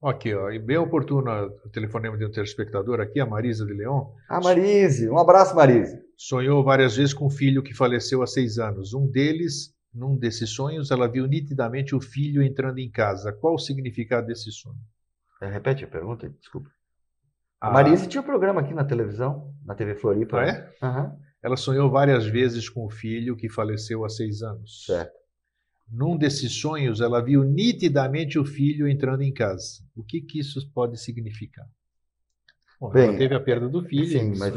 Aqui, ó, e bem oportuno o telefonema de um telespectador aqui, a Marisa de Leão. Marise, um abraço, Marise. Sonhou várias vezes com um filho que faleceu há 6 anos. Num desses sonhos, ela viu nitidamente o filho entrando em casa. Qual o significado desse sonho? Repete a pergunta, desculpa. A Marise tinha um programa aqui na televisão, na TV Floripa. Ah, é? Uhum. Ela sonhou várias vezes com o filho que faleceu há 6 anos. Certo. Num desses sonhos, ela viu nitidamente o filho entrando em casa. O que isso pode significar? Bom, ela teve a perda do filho. Sim, mas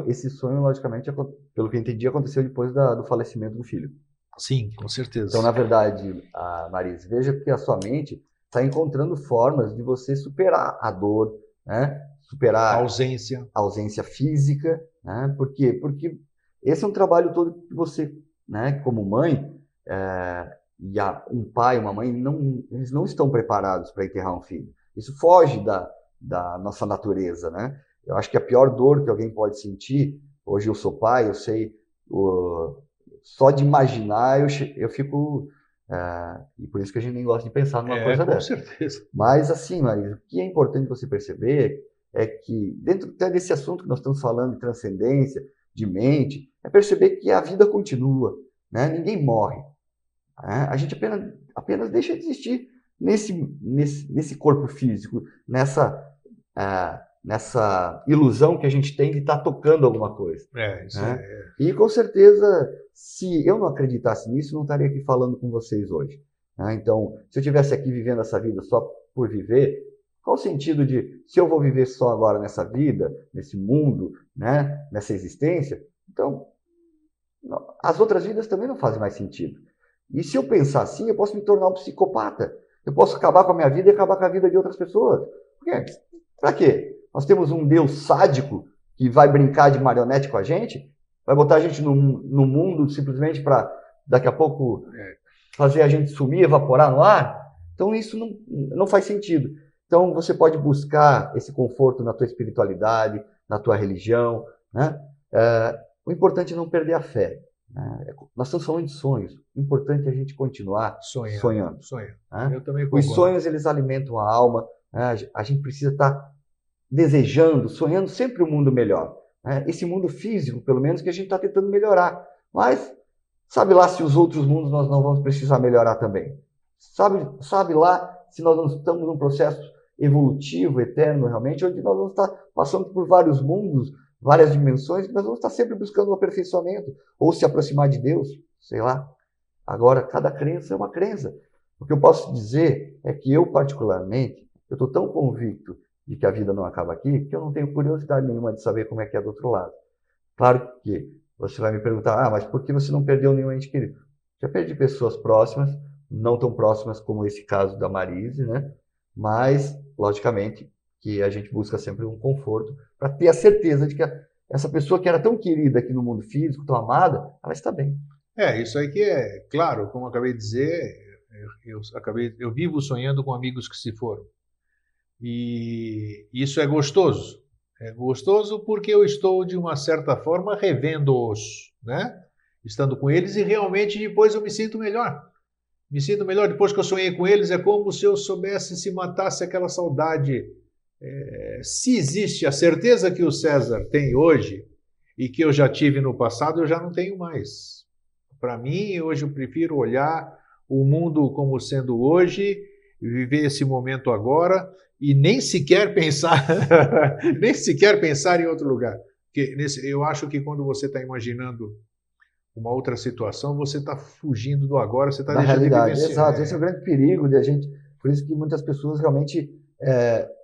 esse sonho, logicamente, pelo que eu entendi, aconteceu depois do falecimento do filho. Sim, com certeza. Então, na verdade, Marise, veja que a sua mente está encontrando formas de você superar a dor, né? Superar a ausência física, né? Por quê? Porque esse é um trabalho todo que você né, como mãe, e um pai, uma mãe, eles não estão preparados para enterrar um filho. Isso foge da nossa natureza, né? Eu acho que a pior dor que alguém pode sentir, hoje eu sou pai, eu sei, só de imaginar eu fico... e por isso que a gente nem gosta de pensar numa coisa com dessa. certeza. Mas assim, Marisa, o que é importante você perceber é que, dentro até desse assunto que nós estamos falando de transcendência, de mente, é perceber que a vida continua, né? Ninguém morre. Né? A gente apenas deixa de existir nesse corpo físico, nessa ilusão que a gente tem de estar tocando alguma coisa. Isso né? E com certeza, se eu não acreditasse nisso, não estaria aqui falando com vocês hoje. Né? Então, se eu estivesse aqui vivendo essa vida só por viver, qual o sentido de, se eu vou viver só agora nessa vida, nesse mundo, né, nessa existência, então as outras vidas também não fazem mais sentido. E se eu pensar assim, eu posso me tornar um psicopata. Eu posso acabar com a minha vida e acabar com a vida de outras pessoas. Por quê? Pra quê? Nós temos um Deus sádico que vai brincar de marionete com a gente? Vai botar a gente no mundo simplesmente para, daqui a pouco, fazer a gente sumir, evaporar no ar? Então isso não faz sentido. Então você pode buscar esse conforto na tua espiritualidade, na tua religião, né? O importante é não perder a fé. Nós estamos falando de sonhos. O importante é a gente continuar sonhando. Né? Eu também concordo. Os sonhos, eles alimentam a alma. Né? A gente precisa estar desejando, sonhando sempre um mundo melhor. Né? Esse mundo físico, pelo menos, que a gente está tentando melhorar. Mas sabe lá se os outros mundos nós não vamos precisar melhorar também. Sabe lá se nós não estamos num processo evolutivo, eterno, realmente, onde nós vamos estar passando por vários mundos, várias dimensões, que nós vamos estar sempre buscando o aperfeiçoamento, ou se aproximar de Deus, sei lá. Agora, cada crença é uma crença. O que eu posso dizer é que eu, particularmente, eu estou tão convicto de que a vida não acaba aqui, que eu não tenho curiosidade nenhuma de saber como é que é do outro lado. Claro que você vai me perguntar, mas por que você não perdeu nenhum ente querido? Já perdi pessoas próximas, não tão próximas como esse caso da Marise, né? Mas, logicamente, que a gente busca sempre um conforto para ter a certeza de que essa pessoa que era tão querida aqui no mundo físico, tão amada, ela está bem. Isso aí que é claro, como eu acabei de dizer, eu vivo sonhando com amigos que se foram. E isso é gostoso. É gostoso porque eu estou, de uma certa forma, revendo-os, né? Estando com eles e realmente depois eu me sinto melhor. Me sinto melhor depois que eu sonhei com eles. É como se eu soubesse, se matasse aquela saudade. Se existe a certeza que o César tem hoje e que eu já tive no passado, eu já não tenho mais. Para mim, hoje eu prefiro olhar o mundo como sendo hoje, viver esse momento agora e nem sequer pensar, nem sequer pensar em outro lugar. Porque eu acho que quando você está imaginando uma outra situação, você está fugindo do agora, você está deixando de vivenciar. Exato, esse é o grande perigo de a gente. Por isso que muitas pessoas realmente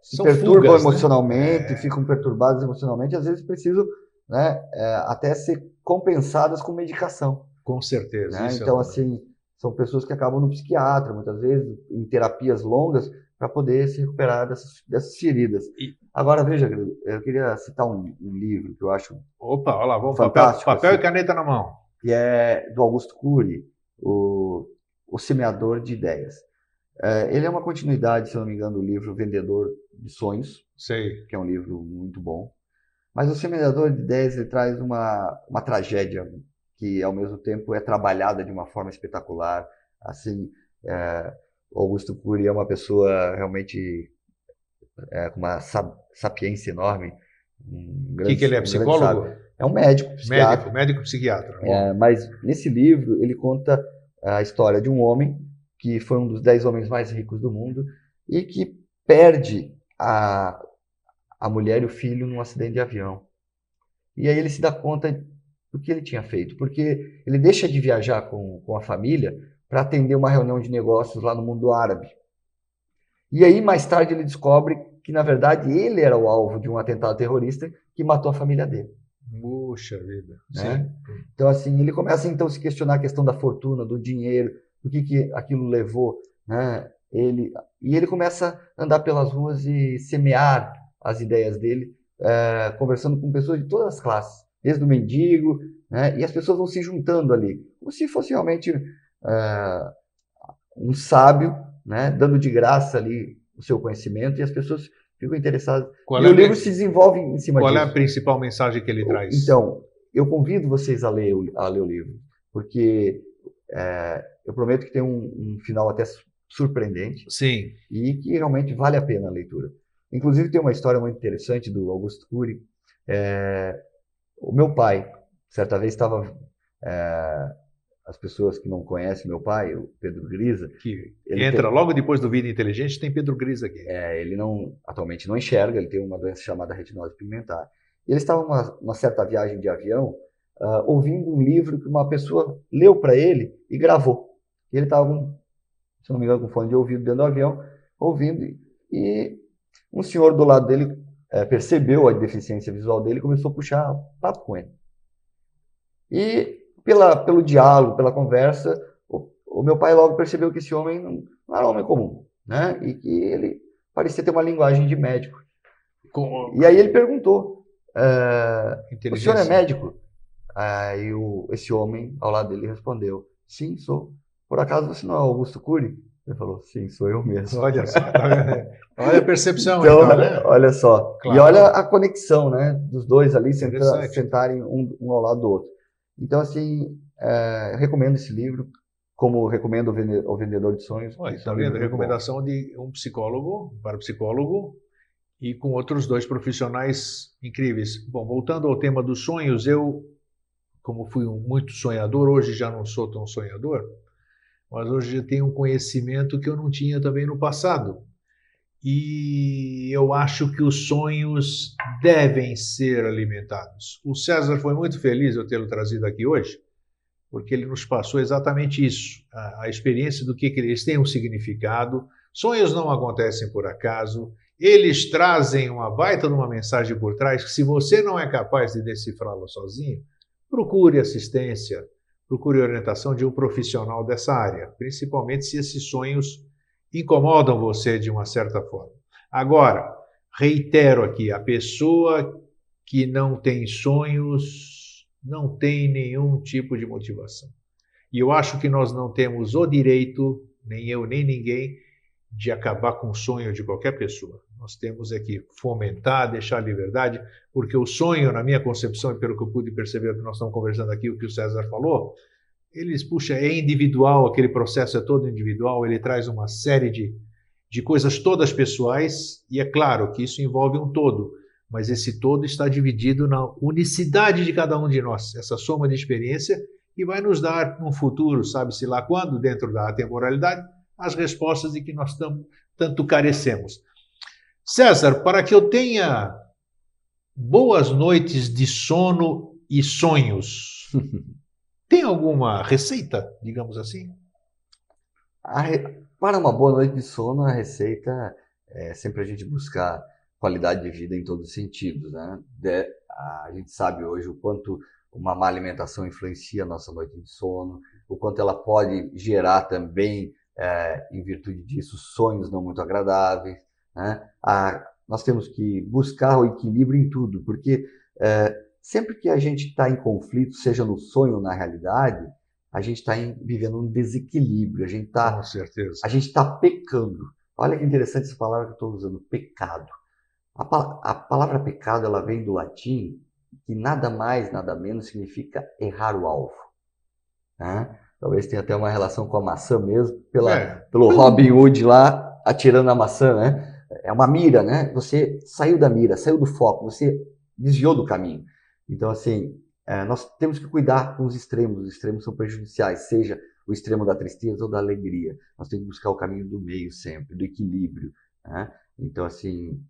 se São perturbam fugas, emocionalmente, né? ficam perturbadas emocionalmente, às vezes precisam, né, até ser compensadas com medicação. Com certeza. Né? Então, assim, são pessoas que acabam no psiquiatra, muitas vezes, em terapias longas, para poder se recuperar dessas feridas. Agora, veja, eu queria citar um livro que eu acho Opa, olha lá, vamos fantástico. Papel assim, e caneta na mão. Que é do Augusto Cury, o Semeador de Ideias. Ele é uma continuidade, se não me engano, do livro Vendedor de Sonhos, Sei. que é um livro muito bom. Mas o Semeador de Ideias ele traz uma tragédia que, ao mesmo tempo, é trabalhada de uma forma espetacular. Assim, o Augusto Cury é uma pessoa realmente com uma sapiência enorme. O que ele é, psicólogo? É um médico, psiquiatra. Médico psiquiatra. Mas nesse livro ele conta a história de um homem que foi um dos 10 homens mais ricos do mundo e que perde a mulher e o filho num acidente de avião. E aí ele se dá conta do que ele tinha feito, porque ele deixa de viajar com a família para atender uma reunião de negócios lá no mundo árabe. E aí mais tarde ele descobre que, na verdade, ele era o alvo de um atentado terrorista que matou a família dele. Puxa vida. Né? Então, assim, ele começa então a se questionar a questão da fortuna, do dinheiro, do que aquilo levou, né? E ele começa a andar pelas ruas e semear as ideias dele, conversando com pessoas de todas as classes. desde o mendigo, né? E as pessoas vão se juntando ali, como se fosse realmente um sábio, né? Dando de graça ali o seu conhecimento, e as pessoas ficam interessadas. E o livro se desenvolve em cima disso. Qual é a principal mensagem que ele traz? Então, eu convido vocês a ler o livro, porque eu prometo que tem um final até surpreendente. Sim. E que realmente vale a pena a leitura. Inclusive, tem uma história muito interessante do Augusto Cury. O meu pai, certa vez, estava... as pessoas que não conhecem meu pai, o Pedro Grisa... Que entra logo depois do Vida Inteligente, tem Pedro Grisa aqui. Ele atualmente não enxerga, ele tem uma doença chamada retinose pigmentar. E ele estava numa certa viagem de avião, ouvindo um livro que uma pessoa leu para ele e gravou. E ele estava, se não me engano, com fone de ouvido dentro do avião, ouvindo, e um senhor do lado dele percebeu a deficiência visual dele e começou a puxar papo com ele. E pelo diálogo, pela conversa, o meu pai logo percebeu que esse homem não era um homem comum, né? E que ele parecia ter uma linguagem de médico. E aí ele perguntou, o senhor é médico? Aí esse homem ao lado dele respondeu, sim, sou. Por acaso você não é Augusto Cury? Ele falou, sim, sou eu mesmo. Olha só, olha a percepção, então, né? Olha só. Claro. E olha a conexão, né, dos dois ali sentarem um ao lado do outro. Então, assim, eu recomendo esse livro, como recomendo O Vendedor de Sonhos. Olha, está vendo? Recomendação de um psicólogo, para o psicólogo, e com outros 2 profissionais incríveis. Bom, voltando ao tema dos sonhos, eu, como fui muito sonhador, hoje já não sou tão sonhador, mas hoje eu tenho um conhecimento que eu não tinha também no passado. E eu acho que os sonhos devem ser alimentados. O César foi muito feliz eu tê-lo trazido aqui hoje, porque ele nos passou exatamente isso, a experiência do que eles têm um significado. Sonhos não acontecem por acaso, eles trazem uma baita de uma mensagem por trás, que se você não é capaz de decifrá-la sozinho, procure assistência, procure orientação de um profissional dessa área, principalmente se esses sonhos incomodam você de uma certa forma. Agora, reitero aqui, a pessoa que não tem sonhos não tem nenhum tipo de motivação. E eu acho que nós não temos o direito, nem eu nem ninguém, de acabar com o sonho de qualquer pessoa. Nós temos que fomentar, deixar a liberdade, porque o sonho, na minha concepção, e pelo que eu pude perceber que nós estamos conversando aqui, o que o César falou, é individual, aquele processo é todo individual, ele traz uma série de coisas todas pessoais, e é claro que isso envolve um todo, mas esse todo está dividido na unicidade de cada um de nós, essa soma de experiência, e vai nos dar, no futuro, sabe-se lá quando, dentro da temporalidade, as respostas de que nós tanto carecemos. César, para que eu tenha boas noites de sono e sonhos, tem alguma receita, digamos assim? Para uma boa noite de sono, a receita é sempre a gente buscar qualidade de vida em todos os sentidos, né? A gente sabe hoje o quanto uma má alimentação influencia a nossa noite de sono, o quanto ela pode gerar também, em virtude disso, sonhos não muito agradáveis, né? Nós temos que buscar o equilíbrio em tudo, porque sempre que a gente está em conflito, seja no sonho ou na realidade, a gente está vivendo um desequilíbrio, Com certeza. A gente está pecando. Olha que interessante essa palavra que eu estou usando, pecado. A palavra pecado, ela vem do latim, que nada mais, nada menos significa errar o alvo, né? Talvez tenha até uma relação com a maçã mesmo, pelo Robin Hood lá, atirando a maçã, né? É uma mira, né? Você saiu da mira, saiu do foco, você desviou do caminho. Então, assim, nós temos que cuidar com os extremos são prejudiciais, seja o extremo da tristeza ou da alegria. Nós temos que buscar o caminho do meio sempre, do equilíbrio, né? Então, assim,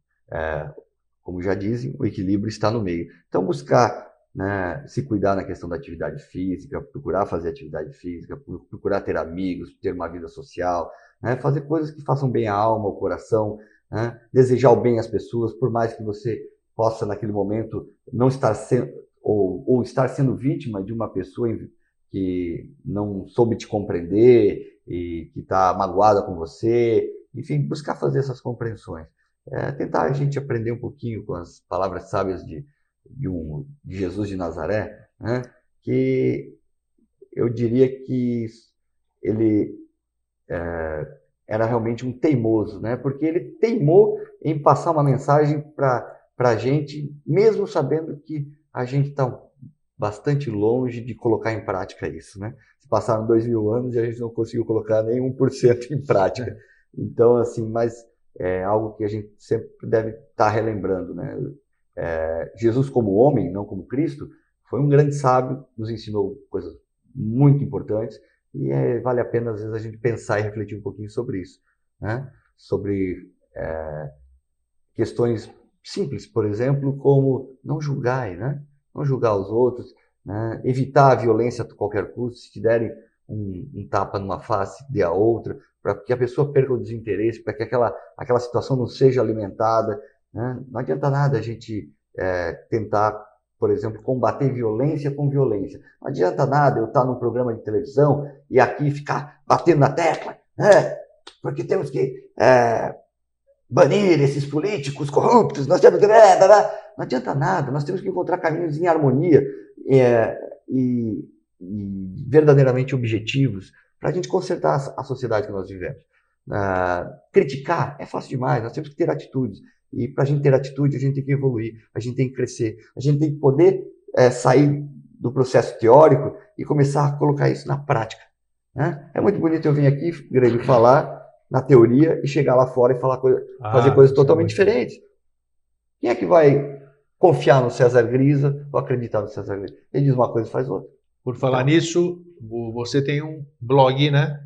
como já dizem, o equilíbrio está no meio. Então, buscar, né, se cuidar na questão da atividade física, procurar fazer atividade física, procurar ter amigos, ter uma vida social, né, fazer coisas que façam bem à alma, ao coração, né, desejar o bem às pessoas, por mais que você possa, naquele momento, não estar sendo, ou estar sendo vítima de uma pessoa que não soube te compreender e que está magoada com você. Enfim, buscar fazer essas compreensões. Tentar a gente aprender um pouquinho com as palavras sábias de Jesus de Nazaré, né, que eu diria que ele era realmente um teimoso, né, porque ele teimou em passar uma mensagem para a gente, mesmo sabendo que a gente está bastante longe de colocar em prática isso, né? Se passaram 2000 anos e a gente não conseguiu colocar nem 1% em prática. Então, assim, mas é algo que a gente sempre deve estar relembrando, né? Jesus como homem, não como Cristo, foi um grande sábio, nos ensinou coisas muito importantes e vale a pena, às vezes, a gente pensar e refletir um pouquinho sobre isso, né? Sobre questões simples, por exemplo, como não julgai, né? Não julgar os outros, né? Evitar a violência a qualquer custo. Se te derem um tapa numa face, dê a outra, para que a pessoa perca o desinteresse, para que aquela situação não seja alimentada, né? Não adianta nada a gente tentar, por exemplo, combater violência com violência. Não adianta nada eu estar num programa de televisão e aqui ficar batendo na tecla, né? Porque temos que banir esses políticos corruptos, nós temos que... Não adianta nada, nós temos que encontrar caminhos em harmonia e verdadeiramente objetivos para a gente consertar a sociedade que nós vivemos. Criticar é fácil demais, nós temos que ter atitudes. E para a gente ter atitude, a gente tem que evoluir, a gente tem que crescer, a gente tem que poder sair do processo teórico e começar a colocar isso na prática, né? É muito bonito eu vir aqui, Grêmio, falar na teoria e chegar lá fora e fazer coisas totalmente diferentes. Quem é que vai confiar no César Grisa ou acreditar no César Grisa? Ele diz uma coisa e faz outra. Por falar nisso, você tem um blog, né?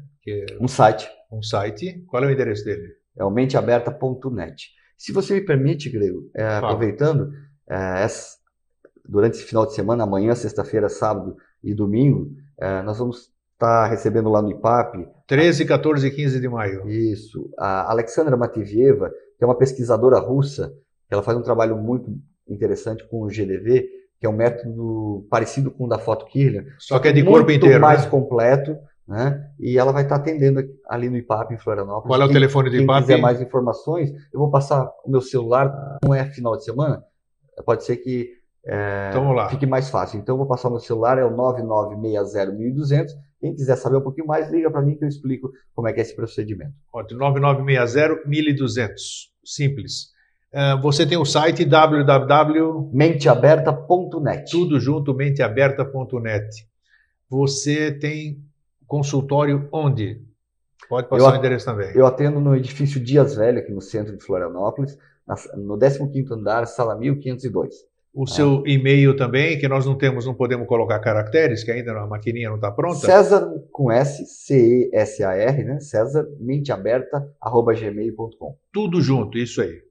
Um site. Um site. Qual é o endereço dele? É o menteaberta.net. Se você me permite, Grego, aproveitando, durante esse final de semana, amanhã, sexta-feira, sábado e domingo, nós vamos estar recebendo lá no IPAP... 13, 14 e 15 de maio. Isso. A Alexandra Matveeva, que é uma pesquisadora russa, ela faz um trabalho muito interessante com o GDV, que é um método parecido com o da Foto-Killer, só que é de corpo inteiro, muito mais completo, né? E ela vai estar atendendo ali no IPAP, em Florianópolis. Qual é o telefone do IPAP? Quem quiser mais informações, eu vou passar o meu celular, não é final de semana, pode ser que fique mais fácil. Então eu vou passar o meu celular, é o 9960-1200. Quem quiser saber um pouquinho mais, liga para mim que eu explico como é que é esse procedimento. Ótimo, 9960-1200. Simples. Você tem o site www.menteaberta.net. Tudo junto, menteaberta.net. Você tem consultório onde? Pode passar o endereço também. Eu atendo no edifício Dias Velho, aqui no centro de Florianópolis, no 15º andar, sala 1502. O seu e-mail também, que nós não podemos colocar caracteres, que ainda a maquininha não está pronta. César com S, C-E-S-A-R, né? César, menteaberta@gmail.com. Tudo junto, isso aí.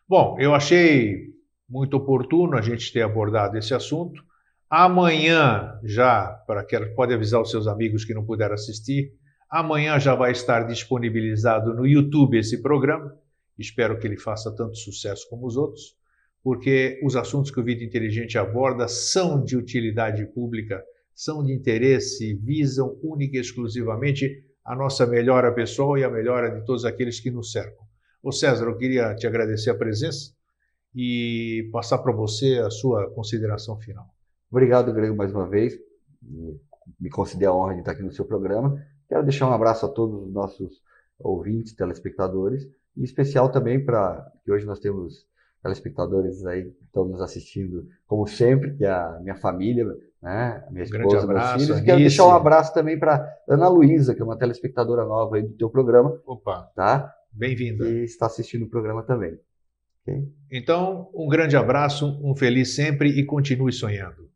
Bom, eu achei muito oportuno a gente ter abordado esse assunto. Amanhã pode avisar os seus amigos que não puderam assistir, amanhã já vai estar disponibilizado no YouTube esse programa. Espero que ele faça tanto sucesso como os outros, porque os assuntos que o Vida Inteligente aborda são de utilidade pública, são de interesse, visam única e exclusivamente a nossa melhora pessoal e a melhora de todos aqueles que nos cercam. Ô César, eu queria te agradecer a presença e passar para você a sua consideração final. Obrigado, Grego, mais uma vez. Me conceder a honra de estar aqui no seu programa. Quero deixar um abraço a todos os nossos ouvintes, telespectadores, e em especial também que hoje nós temos telespectadores aí que estão nos assistindo, como sempre, que é a minha família, né? A minha esposa, meus filhos. E quero deixar um abraço também para Ana Luísa, que é uma telespectadora nova aí do teu programa. Opa, tá? Bem-vinda. E está assistindo o programa também. Okay? Então, um grande abraço, um feliz sempre e continue sonhando.